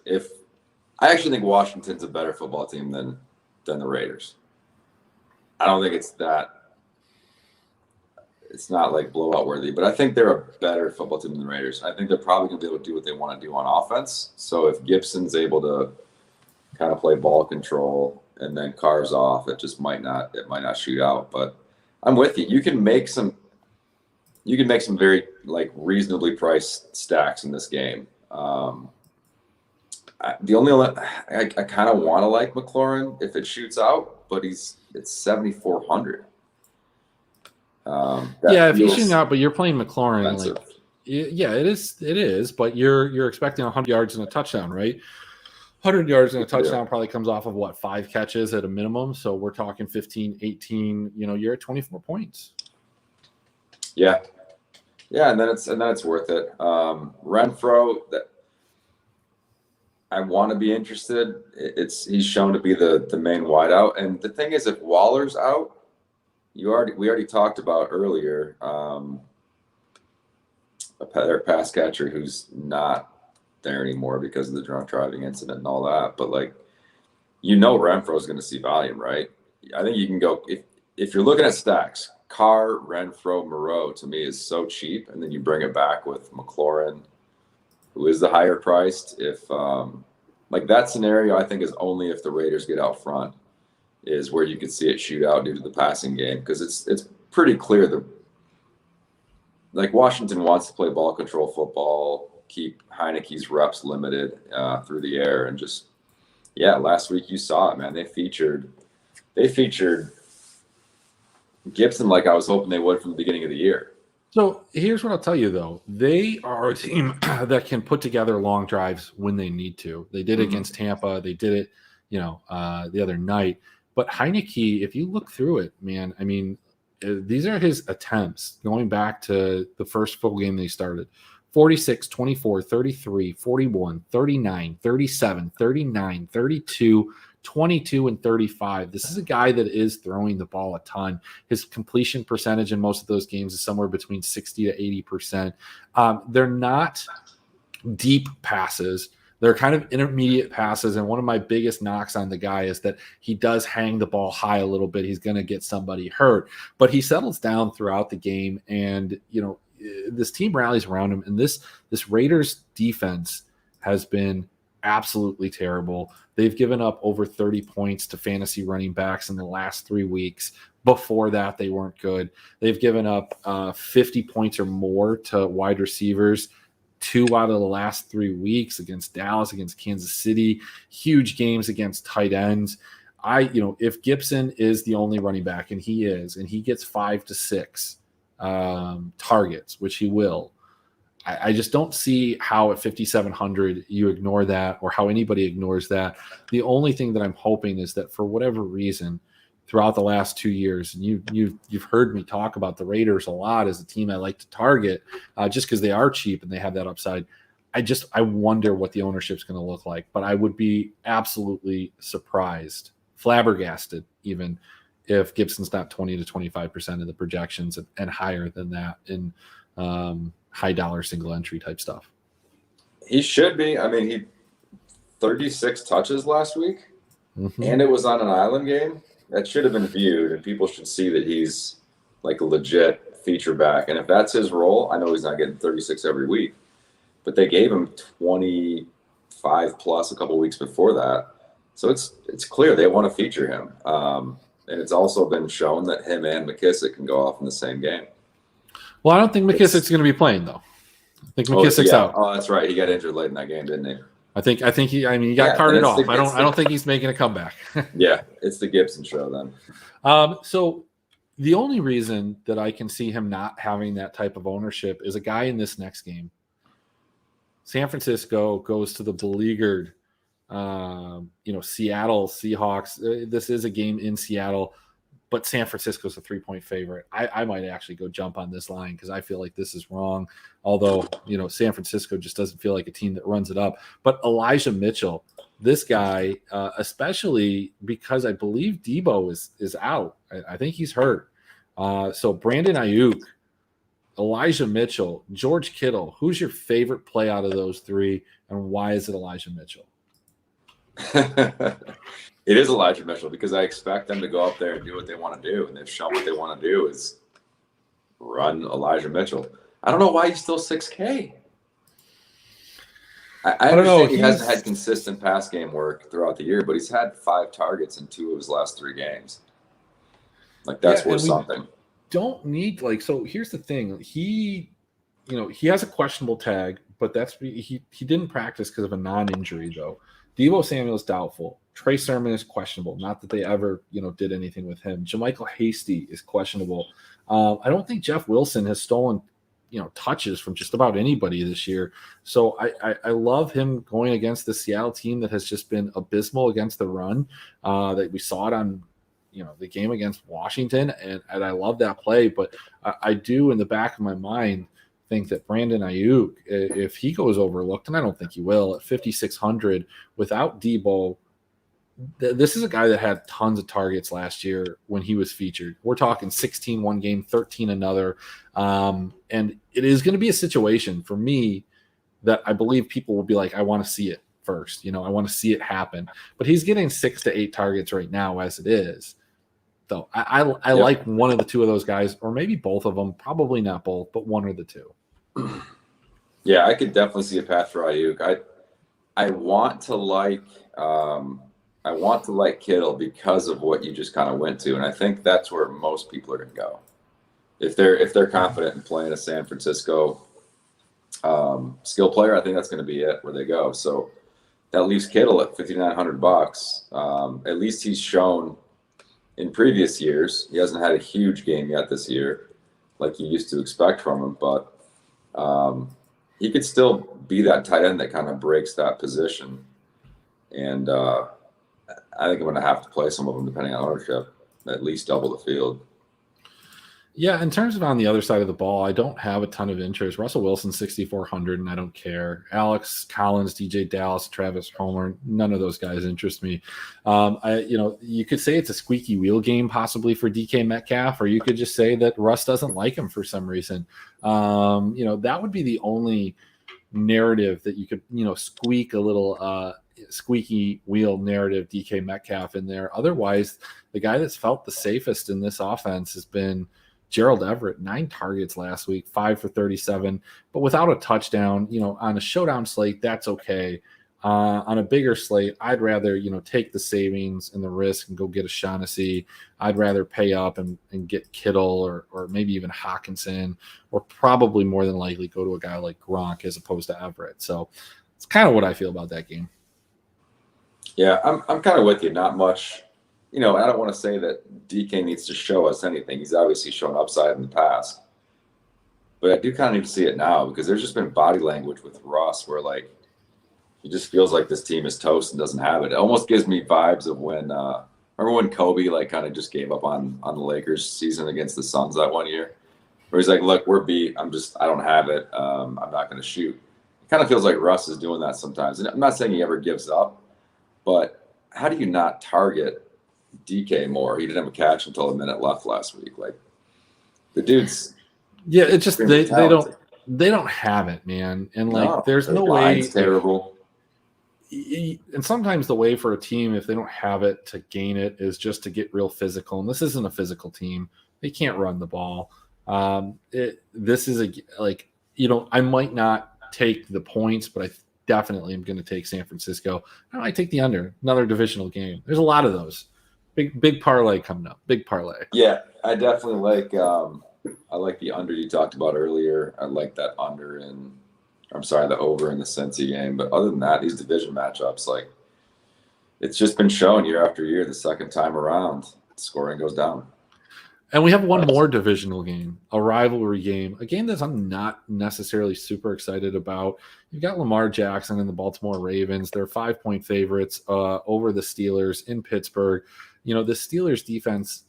I actually think Washington's a better football team than the Raiders. I don't think it's not like blowout worthy, but I think they're a better football team than the Raiders. I think they're probably going to be able to do what they want to do on offense. So if Gibson's able to kind of play ball control and then Carr's off, it might not shoot out. But I'm with you. You can make some very like reasonably priced stacks in this game. I kind of want to like McLaurin if it shoots out, but it's 7,400. If he's shooting out, but you're playing McLaurin, expensive. Like, yeah, it is, but you're expecting 100 yards and a touchdown, right? 100 yards and a touchdown probably comes off of 5 catches at a minimum. So we're talking 15, 18, you're at 24 points. Yeah. Yeah, and then it's worth it. Renfrow, I want to be interested. He's shown to be the main wideout, and the thing is, if Waller's out, we already talked about earlier their pass catcher who's not there anymore because of the drunk driving incident and all that. But Renfro's going to see volume, right? I think you can go if you're looking at stacks. Carr, Renfrow, Moreau to me is so cheap, and then you bring it back with McLaurin, who is the higher priced. If that scenario, I think is only if the Raiders get out front is where you could see it shoot out due to the passing game, because it's pretty clear Washington wants to play ball control football, keep Heineke's reps limited through the air, and last week you saw it, man. They featured Gibson like I was hoping they would from the beginning of the year. So here's what I'll tell you, though. They are a team that can put together long drives when they need to. They did it against Tampa. They did it, the other night. But Heineke, if you look through it, man, I mean, these are his attempts going back to the first full game they started. 46, 24, 33, 41, 39, 37, 39, 32, 22, and 35. This is a guy that is throwing the ball a ton. His completion percentage in most of those games is somewhere between 60 to 80%. They're not deep passes. They're kind of intermediate passes. And one of my biggest knocks on the guy is that he does hang the ball high a little bit. He's going to get somebody hurt, but he settles down throughout the game. And, this team rallies around him. And this Raiders defense has been absolutely terrible. They've given up over 30 points to fantasy running backs in the last 3 weeks. Before that, they weren't good. They've given up 50 points or more to wide receivers 2 out of the last 3 weeks against Dallas, against Kansas City, huge games against tight ends. If Gibson is the only running back, and he is, and he gets 5 to 6 targets, which he will, I just don't see how at 5,700 you ignore that, or how anybody ignores that. The only thing that I'm hoping is that for whatever reason, throughout the last 2 years, and you've heard me talk about the Raiders a lot as a team I like to target, just because they are cheap and they have that upside. I wonder what the ownership's going to look like, but I would be absolutely surprised, flabbergasted even, if Gibson's not 20 to 25% of the projections and higher than that in high dollar single entry type stuff. He should be. I mean, he 36 touches last week, and it was on an island game. That should have been viewed, and people should see that he's like a legit feature back. And if that's his role, I know he's not getting 36 every week, but they gave him 25 plus a couple of weeks before that. So it's clear they want to feature him. And it's also been shown that him and McKissick can go off in the same game. Well, I don't think McKissick's going to be playing, though. I think McKissick's out. Oh, that's right. He got injured late in that game, didn't he? I think he got carted off. I don't think he's making a comeback. Yeah, it's the Gibson show then. So the only reason that I can see him not having that type of ownership is a guy in this next game. San Francisco goes to the beleaguered Seattle Seahawks. This is a game in Seattle, but San Francisco's a 3-point favorite. I might actually go jump on this line because I feel like this is wrong. Although, San Francisco just doesn't feel like a team that runs it up. But Elijah Mitchell, this guy, especially because I believe Debo is out. I think he's hurt. So Brandon Ayuk, Elijah Mitchell, George Kittle, who's your favorite play out of those three, and why is it Elijah Mitchell? It is Elijah Mitchell because I expect them to go up there and do what they want to do, and they've shown what they want to do is run Elijah Mitchell. I don't know why he's still 6K. I don't know. He hasn't had consistent pass game work throughout the year, but he's had 5 targets in 2 of his last 3 games. Like that's worth something. Don't need so here's the thing. He has a questionable tag, but he didn't practice because of a non-injury though. Deebo Samuel's doubtful. Trey Sermon is questionable. Not that they ever, did anything with him. JaMychal Hasty is questionable. I don't think Jeff Wilson has stolen, touches from just about anybody this year. So I love him going against the Seattle team that has just been abysmal against the run. That we saw it on, the game against Washington, and I love that play. But I do, in the back of my mind, think that Brandon Ayuk, if he goes overlooked, and I don't think he will, at 5,600 without Debo, this is a guy that had tons of targets last year when he was featured. We're talking 16 one game, 13 another. And it is going to be a situation for me that I believe people will be like, I want to see it first. I want to see it happen. But he's getting 6 to 8 targets right now as it is. So I like one of the 2 of those guys, or maybe both of them, probably not both, but one or the 2. Yeah, I could definitely see a path for Ayuk. I want to like Kittle because of what you just kind of went to, and I think that's where most people are going to go. If they're confident in playing a San Francisco skill player, I think that's going to be it where they go. So that leaves Kittle at $5,900. At least he's shown in previous years. He hasn't had a huge game yet this year. like you used to expect from him, but he could still be that tight end that kind of breaks that position. And I think I'm going to have to play some of them depending on ownership, at least double the field. Yeah, in terms of on the other side of the ball, I don't have a ton of interest. Russell Wilson, 6,400, and I don't care. Alex Collins, DJ Dallas, Travis Homer, none of those guys interest me. You could say it's a squeaky wheel game possibly for DK Metcalf, or you could just say that Russ doesn't like him for some reason. That would be the only narrative that you could, squeak a little squeaky wheel narrative DK Metcalf in there. Otherwise, the guy that's felt the safest in this offense has been Gerald Everett, 9 targets last week, 5 for 37, but without a touchdown. On a showdown slate, that's okay. On a bigger slate, I'd rather, take the savings and the risk and go get a Shaughnessy. I'd rather pay up and get Kittle or maybe even Hawkinson, or probably more than likely go to a guy like Gronk as opposed to Everett. So it's kind of what I feel about that game. Yeah, I'm kind of with you. Not much. I don't want to say that DK needs to show us anything. He's obviously shown upside in the past. But I do kind of need to see it now, because there's just been body language with Russ where, like, he just feels like this team is toast and doesn't have it. It almost gives me vibes of when remember when Kobe, like, kind of just gave up on the Lakers season against the Suns that one year? Where he's like, look, we're beat. I don't have it. I'm not going to shoot. It kind of feels like Russ is doing that sometimes. And I'm not saying he ever gives up, but how do you not target DK more? He didn't have a catch until a minute left last week. Like, the dude's it's just they don't have it, man. And like, there's no way. Terrible. And sometimes the way for a team, if they don't have it, to gain it is just to get real physical. And this isn't a physical team. They can't run the ball. This is I might not take the points, but I definitely am going to take San Francisco. I might take the under, another divisional game. There's a lot of those. Big parlay coming up. Big parlay. Yeah, I definitely like I like the under you talked about earlier. I like that the over in the Cincy game. But other than that, these division matchups, like, it's just been shown year after year, the second time around, scoring goes down. And we have one more divisional game, a rivalry game, a game that I'm not necessarily super excited about. You've got Lamar Jackson and the Baltimore Ravens. They're 5-point favorites over the Steelers in Pittsburgh. The Steelers defense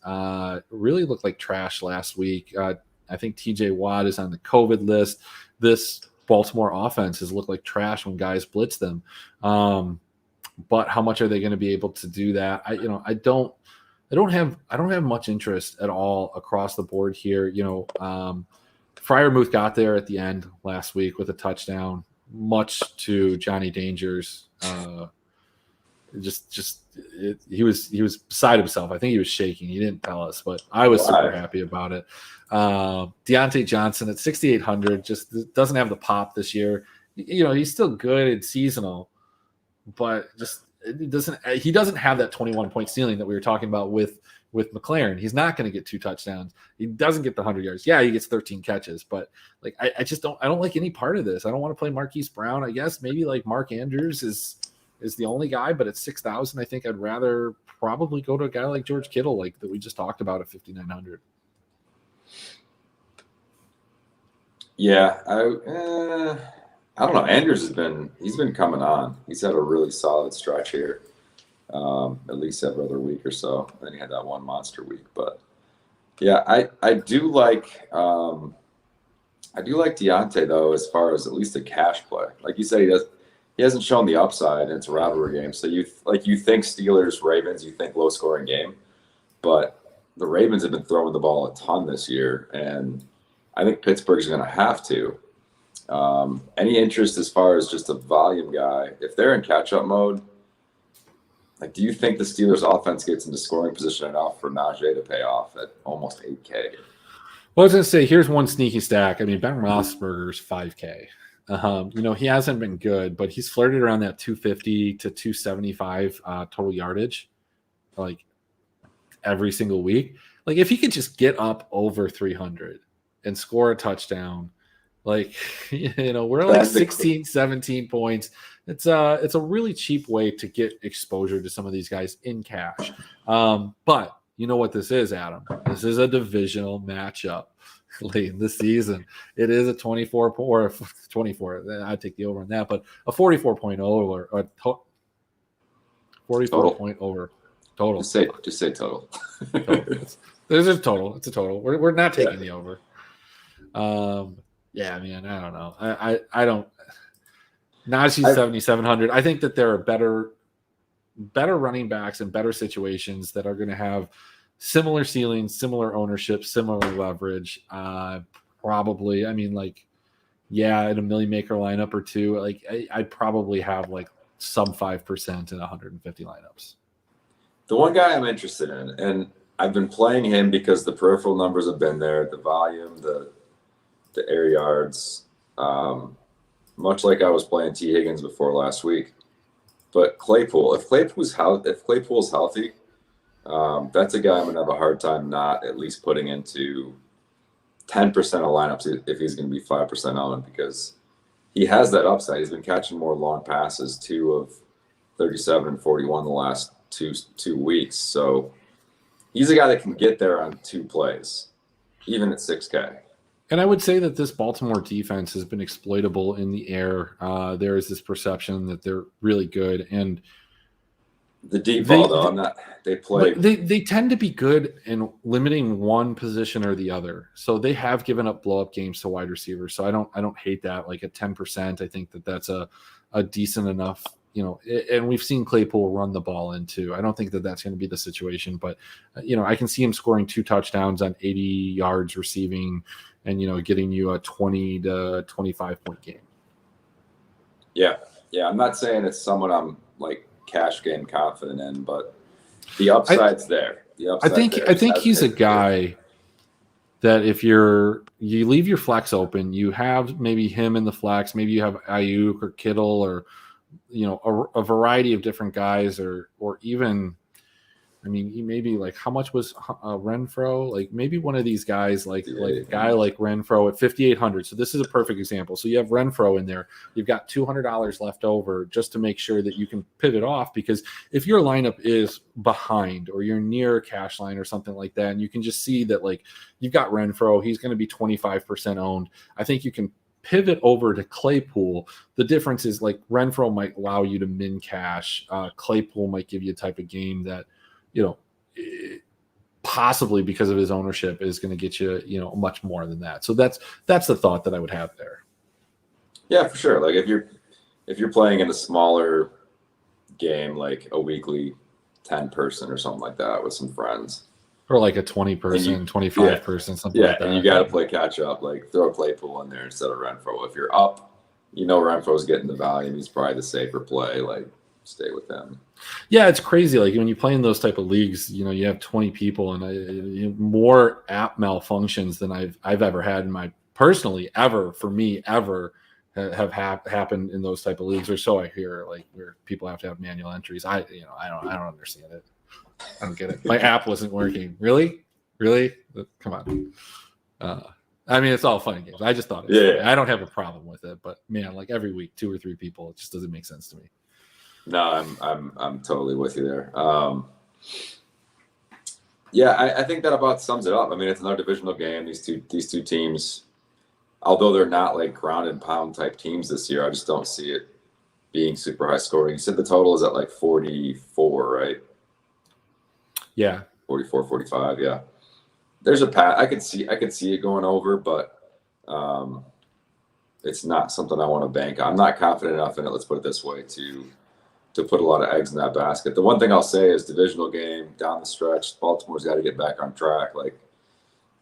really looked like trash last week. I think TJ Watt is on the COVID list. This Baltimore offense has looked like trash when guys blitz them. But how much are they going to be able to do that? I don't have much interest at all across the board here. Freiermuth got there at the end last week with a touchdown, much to Johnny Danger's. He was beside himself. I think he was shaking. He didn't tell us, but I was super happy about it. Deontay Johnson at 6,800 just doesn't have the pop this year. He's still good and seasonal, but he doesn't have that 21-point ceiling that we were talking about with McLaren. He's not going to get 2 touchdowns. He doesn't get the 100 yards. Yeah, he gets 13 catches, but like, I don't like any part of this. I don't want to play Marquise Brown. I guess maybe like Mark Andrews is the only guy, but at 6,000, I think I'd rather probably go to a guy like George Kittle, like that we just talked about at 5,900. Yeah, I don't know. Andrews he's been coming on. He's had a really solid stretch here, at least every other week or so. Then he had that one monster week, but yeah, I do like Deontay though, as far as at least a cash play. Like you said, he hasn't shown the upside, and it's a rivalry game. So you think Steelers Ravens, you think low scoring game, but the Ravens have been throwing the ball a ton this year, and I think Pittsburgh's going to have to. Any interest as far as just a volume guy, if they're in catch-up mode, like, do you think the Steelers offense gets into scoring position enough for Najee to pay off at almost 8K? Well, I was going to say, here's one sneaky stack. I mean, Ben Roethlisberger's 5K. He hasn't been good, but he's flirted around that 250 to 275 total yardage, like, every single week. Like, if he could just get up over 300 and score a touchdown, like, we're like 16, 17 points. It's a really cheap way to get exposure to some of these guys in cash. But you know what this is, Adam? This is a divisional matchup. late in the season. It is a 24 or 24. I'd take the over on that, but a 44-point over or 44-point over total. Just say total. There's a total. It's a total. We're not taking the over. Yeah, man. I don't know. I don't. Najee's 7,700. I think that there are better running backs in better situations that are going to have similar ceilings, similar ownership, similar leverage. Probably. I mean, like, yeah, in a million maker lineup or two, like I'd probably have like sub 5% in 150 lineups. The one guy I'm interested in, and I've been playing him because the peripheral numbers have been there, the volume, the air yards, much like I was playing T. Higgins before last week. But Claypool, if Claypool's healthy, that's a guy I'm gonna have a hard time not at least putting into 10% of lineups if he's gonna be 5% owned, because he has that upside. He's been catching more long passes, 2 of 37 and 41 the last two weeks. So he's a guy that can get there on 2 plays, even at 6K. And I would say that this Baltimore defense has been exploitable in the air. There is this perception that they're really good, and the deep ball, though, they play. They tend to be good in limiting one position or the other. So they have given up blow up games to wide receivers. So I don't hate that. Like at 10%, I think that's a decent enough. And we've seen Claypool run the ball in too. I don't think that's going to be the situation, but I can see him scoring 2 touchdowns on 80 yards receiving, and getting you a 20 to 25 point game. Yeah. I'm not saying it's someone I'm like cash game confident in, but the upside's there. I think he's a guy that if you leave your flex open, you have maybe him in the flex, maybe you have Ayuk or Kittle or a variety of different guys, or even, I mean, he maybe like, how much was Renfro? Like maybe one of these guys, like a guy like Renfro at 5,800. So this is a perfect example. So you have Renfro in there. You've got $200 left over just to make sure that you can pivot off, because if your lineup is behind or you're near a cash line or something like that, and you can just see that like you've got Renfro, he's going to be 25% owned. I think you can pivot over to Claypool. The difference is like Renfro might allow you to min cash. Claypool might give you a type of game that, possibly because of his ownership is going to get you, much more than that. So that's the thought that I would have there. Yeah, for sure. Like if you're playing in a smaller game, like a weekly 10-person or something like that with some friends, or like a 20-person, 25-person, something like that. And you got to play catch up. Like throw a Claypool in there instead of Renfro. If you're up, Renfro's getting the volume. He's probably the safer play. Like stay with him. Yeah, it's crazy. Like when you play in those type of leagues, you have 20 people, and more app malfunctions than I've ever had in my personally ever have happened in those type of leagues, or so I hear. Like where people have to have manual entries. I don't understand it. I don't get it. My app wasn't working. Really? Come on. I mean, it's all fun and games. I just thought it was funny. I don't have a problem with it, but man, like every week, 2 or 3 people, it just doesn't make sense to me. No, I'm totally with you there. I think that about sums it up. I mean, it's another divisional game. These two teams, although they're not like ground and pound type teams this year, I just don't see it being super high scoring. You said the total is at like 44, right? Yeah. 44, 45, yeah. There's a path. I could see it going over, but it's not something I want to bank on. I'm not confident enough in it, let's put it this way, to put a lot of eggs in that basket. The one thing I'll say is divisional game down the stretch, Baltimore's got to get back on track. Like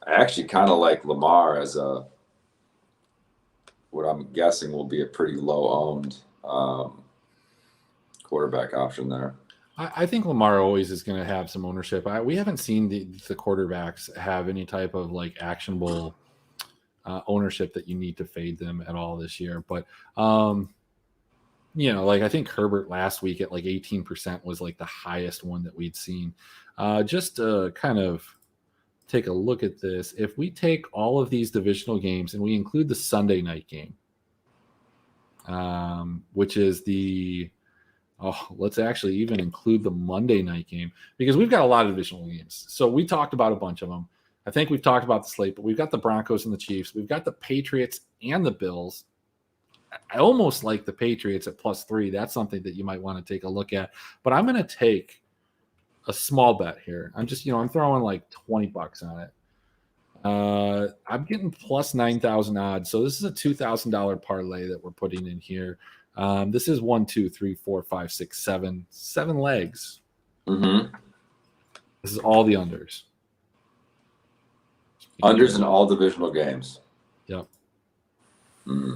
I actually kind of like Lamar as what I'm guessing will be a pretty low owned quarterback option there. I think Lamar always is going to have some ownership. We haven't seen the quarterbacks have any type of like actionable ownership that you need to fade them at all this year. But, like I think Herbert last week at like 18% was like the highest one that we'd seen. Just to kind of take a look at this, if we take all of these divisional games and we include the Sunday night game, which is let's actually even include the Monday night game, because we've got a lot of divisional games. So we talked about a bunch of them. I think we've talked about the slate, but we've got the Broncos and the Chiefs. We've got the Patriots and the Bills. I almost like the Patriots at +3. That's something that you might want to take a look at. But I'm going to take a small bet here. I'm just, I'm throwing like $20 on it. I'm getting plus 9,000 odds. So this is a $2,000 parlay that we're putting in here. This is 1, 2, 3, 4, 5, 6, 7 legs. Mm-hmm. This is all the unders. Unders in all divisional games. Yep. Mm-hmm.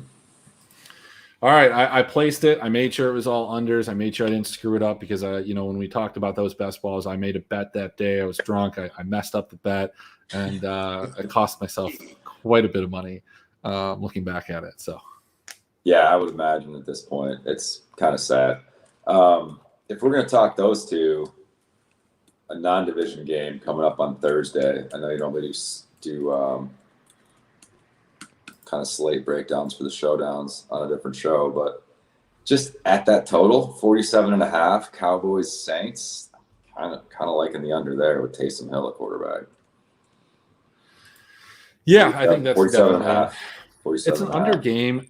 All right, I placed it. I made sure it was all unders. I made sure I didn't screw it up because, when we talked about those best balls, I made a bet that day. I was drunk. I messed up the bet, and it cost myself quite a bit of money looking back at it. So, yeah, I would imagine at this point it's kind of sad. If we're going to talk those two, a non-division game coming up on Thursday. I know you normally do kind of slate breakdowns for the showdowns on a different show, but just at that total, 47.5, Cowboys Saints, kind of liking the under there with Taysom Hill at quarterback. Yeah, I think that's 47.5. It's an under game.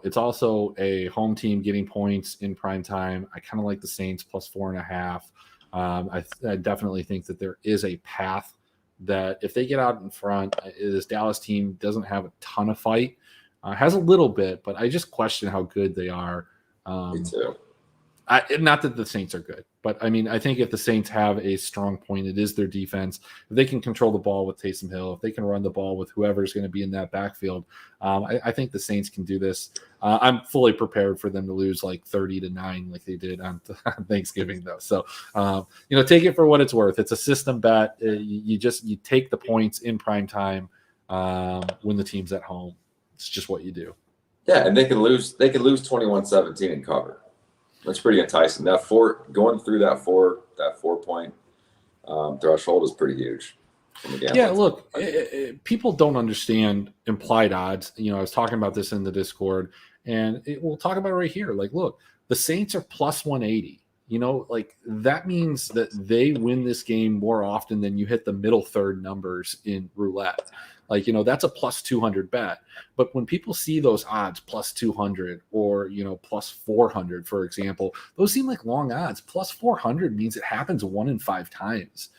It's also a home team getting points in prime time. I kind of like the Saints plus 4.5. I definitely think that there is a path that if they get out in front, this Dallas team doesn't have a ton of fight. Has a little bit, but I just question how good they are. Me too. Not that the Saints are good, but I think if the Saints have a strong point, it is their defense. If they can control the ball with Taysom Hill, if they can run the ball with whoever's going to be in that backfield, I think the Saints can do this. I'm fully prepared for them to lose like 30-9 like they did on Thanksgiving, though. So, take it for what it's worth. It's a system bet. You take the points in prime time when the team's at home. It's just what you do. Yeah, and they could lose 21-17 and cover. That's pretty enticing. Going through that 4-point threshold is pretty huge. Yeah, look, people don't understand implied odds. I was talking about this in the Discord, and we'll talk about it right here. Like, look, the Saints are plus 180. That means that they win this game more often than you hit the middle third numbers in roulette. That's a plus 200 bet. But when people see those odds, plus 200 or, plus 400, for example, those seem like long odds. Plus 400 means it happens 1 in 5 times.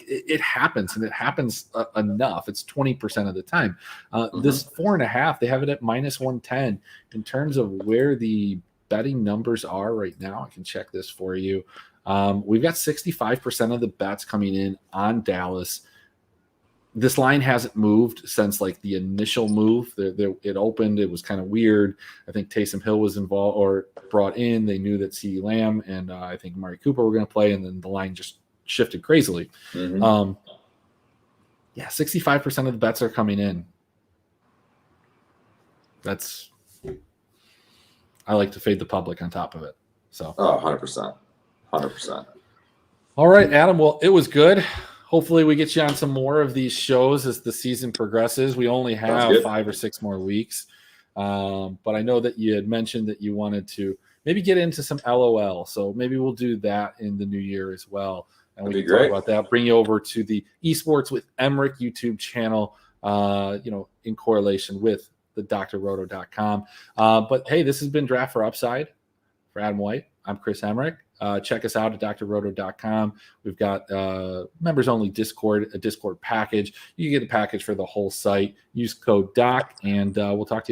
It happens, and it happens enough. It's 20% of the time. This 4.5, they have it at minus 110. In terms of where the betting numbers are right now, I can check this for you. We've got 65% of the bets coming in on Dallas. This line hasn't moved since the initial move. It opened. It was kind of weird. I think Taysom Hill was involved or brought in. They knew that CeeDee Lamb and I think Amari Cooper were going to play, and then the line just shifted crazily. 65% of the bets are coming in. I like to fade the public on top of it. So 100%. 100%. All right, Adam. Well, it was good. Hopefully we get you on some more of these shows as the season progresses. We only have 5 or 6 more weeks. But I know that you had mentioned that you wanted to maybe get into some LOL. So maybe we'll do that in the new year as well. And we can talk about that. Bring you over to the Esports with Emmerich YouTube channel, in correlation with the drroto.com. But hey, this has been Draft for Upside. For Adam White, I'm Chris Emmerich. Check us out at drroto.com. We've got members only Discord, a Discord package. You can get a package for the whole site. Use code DOC, and we'll talk to you later.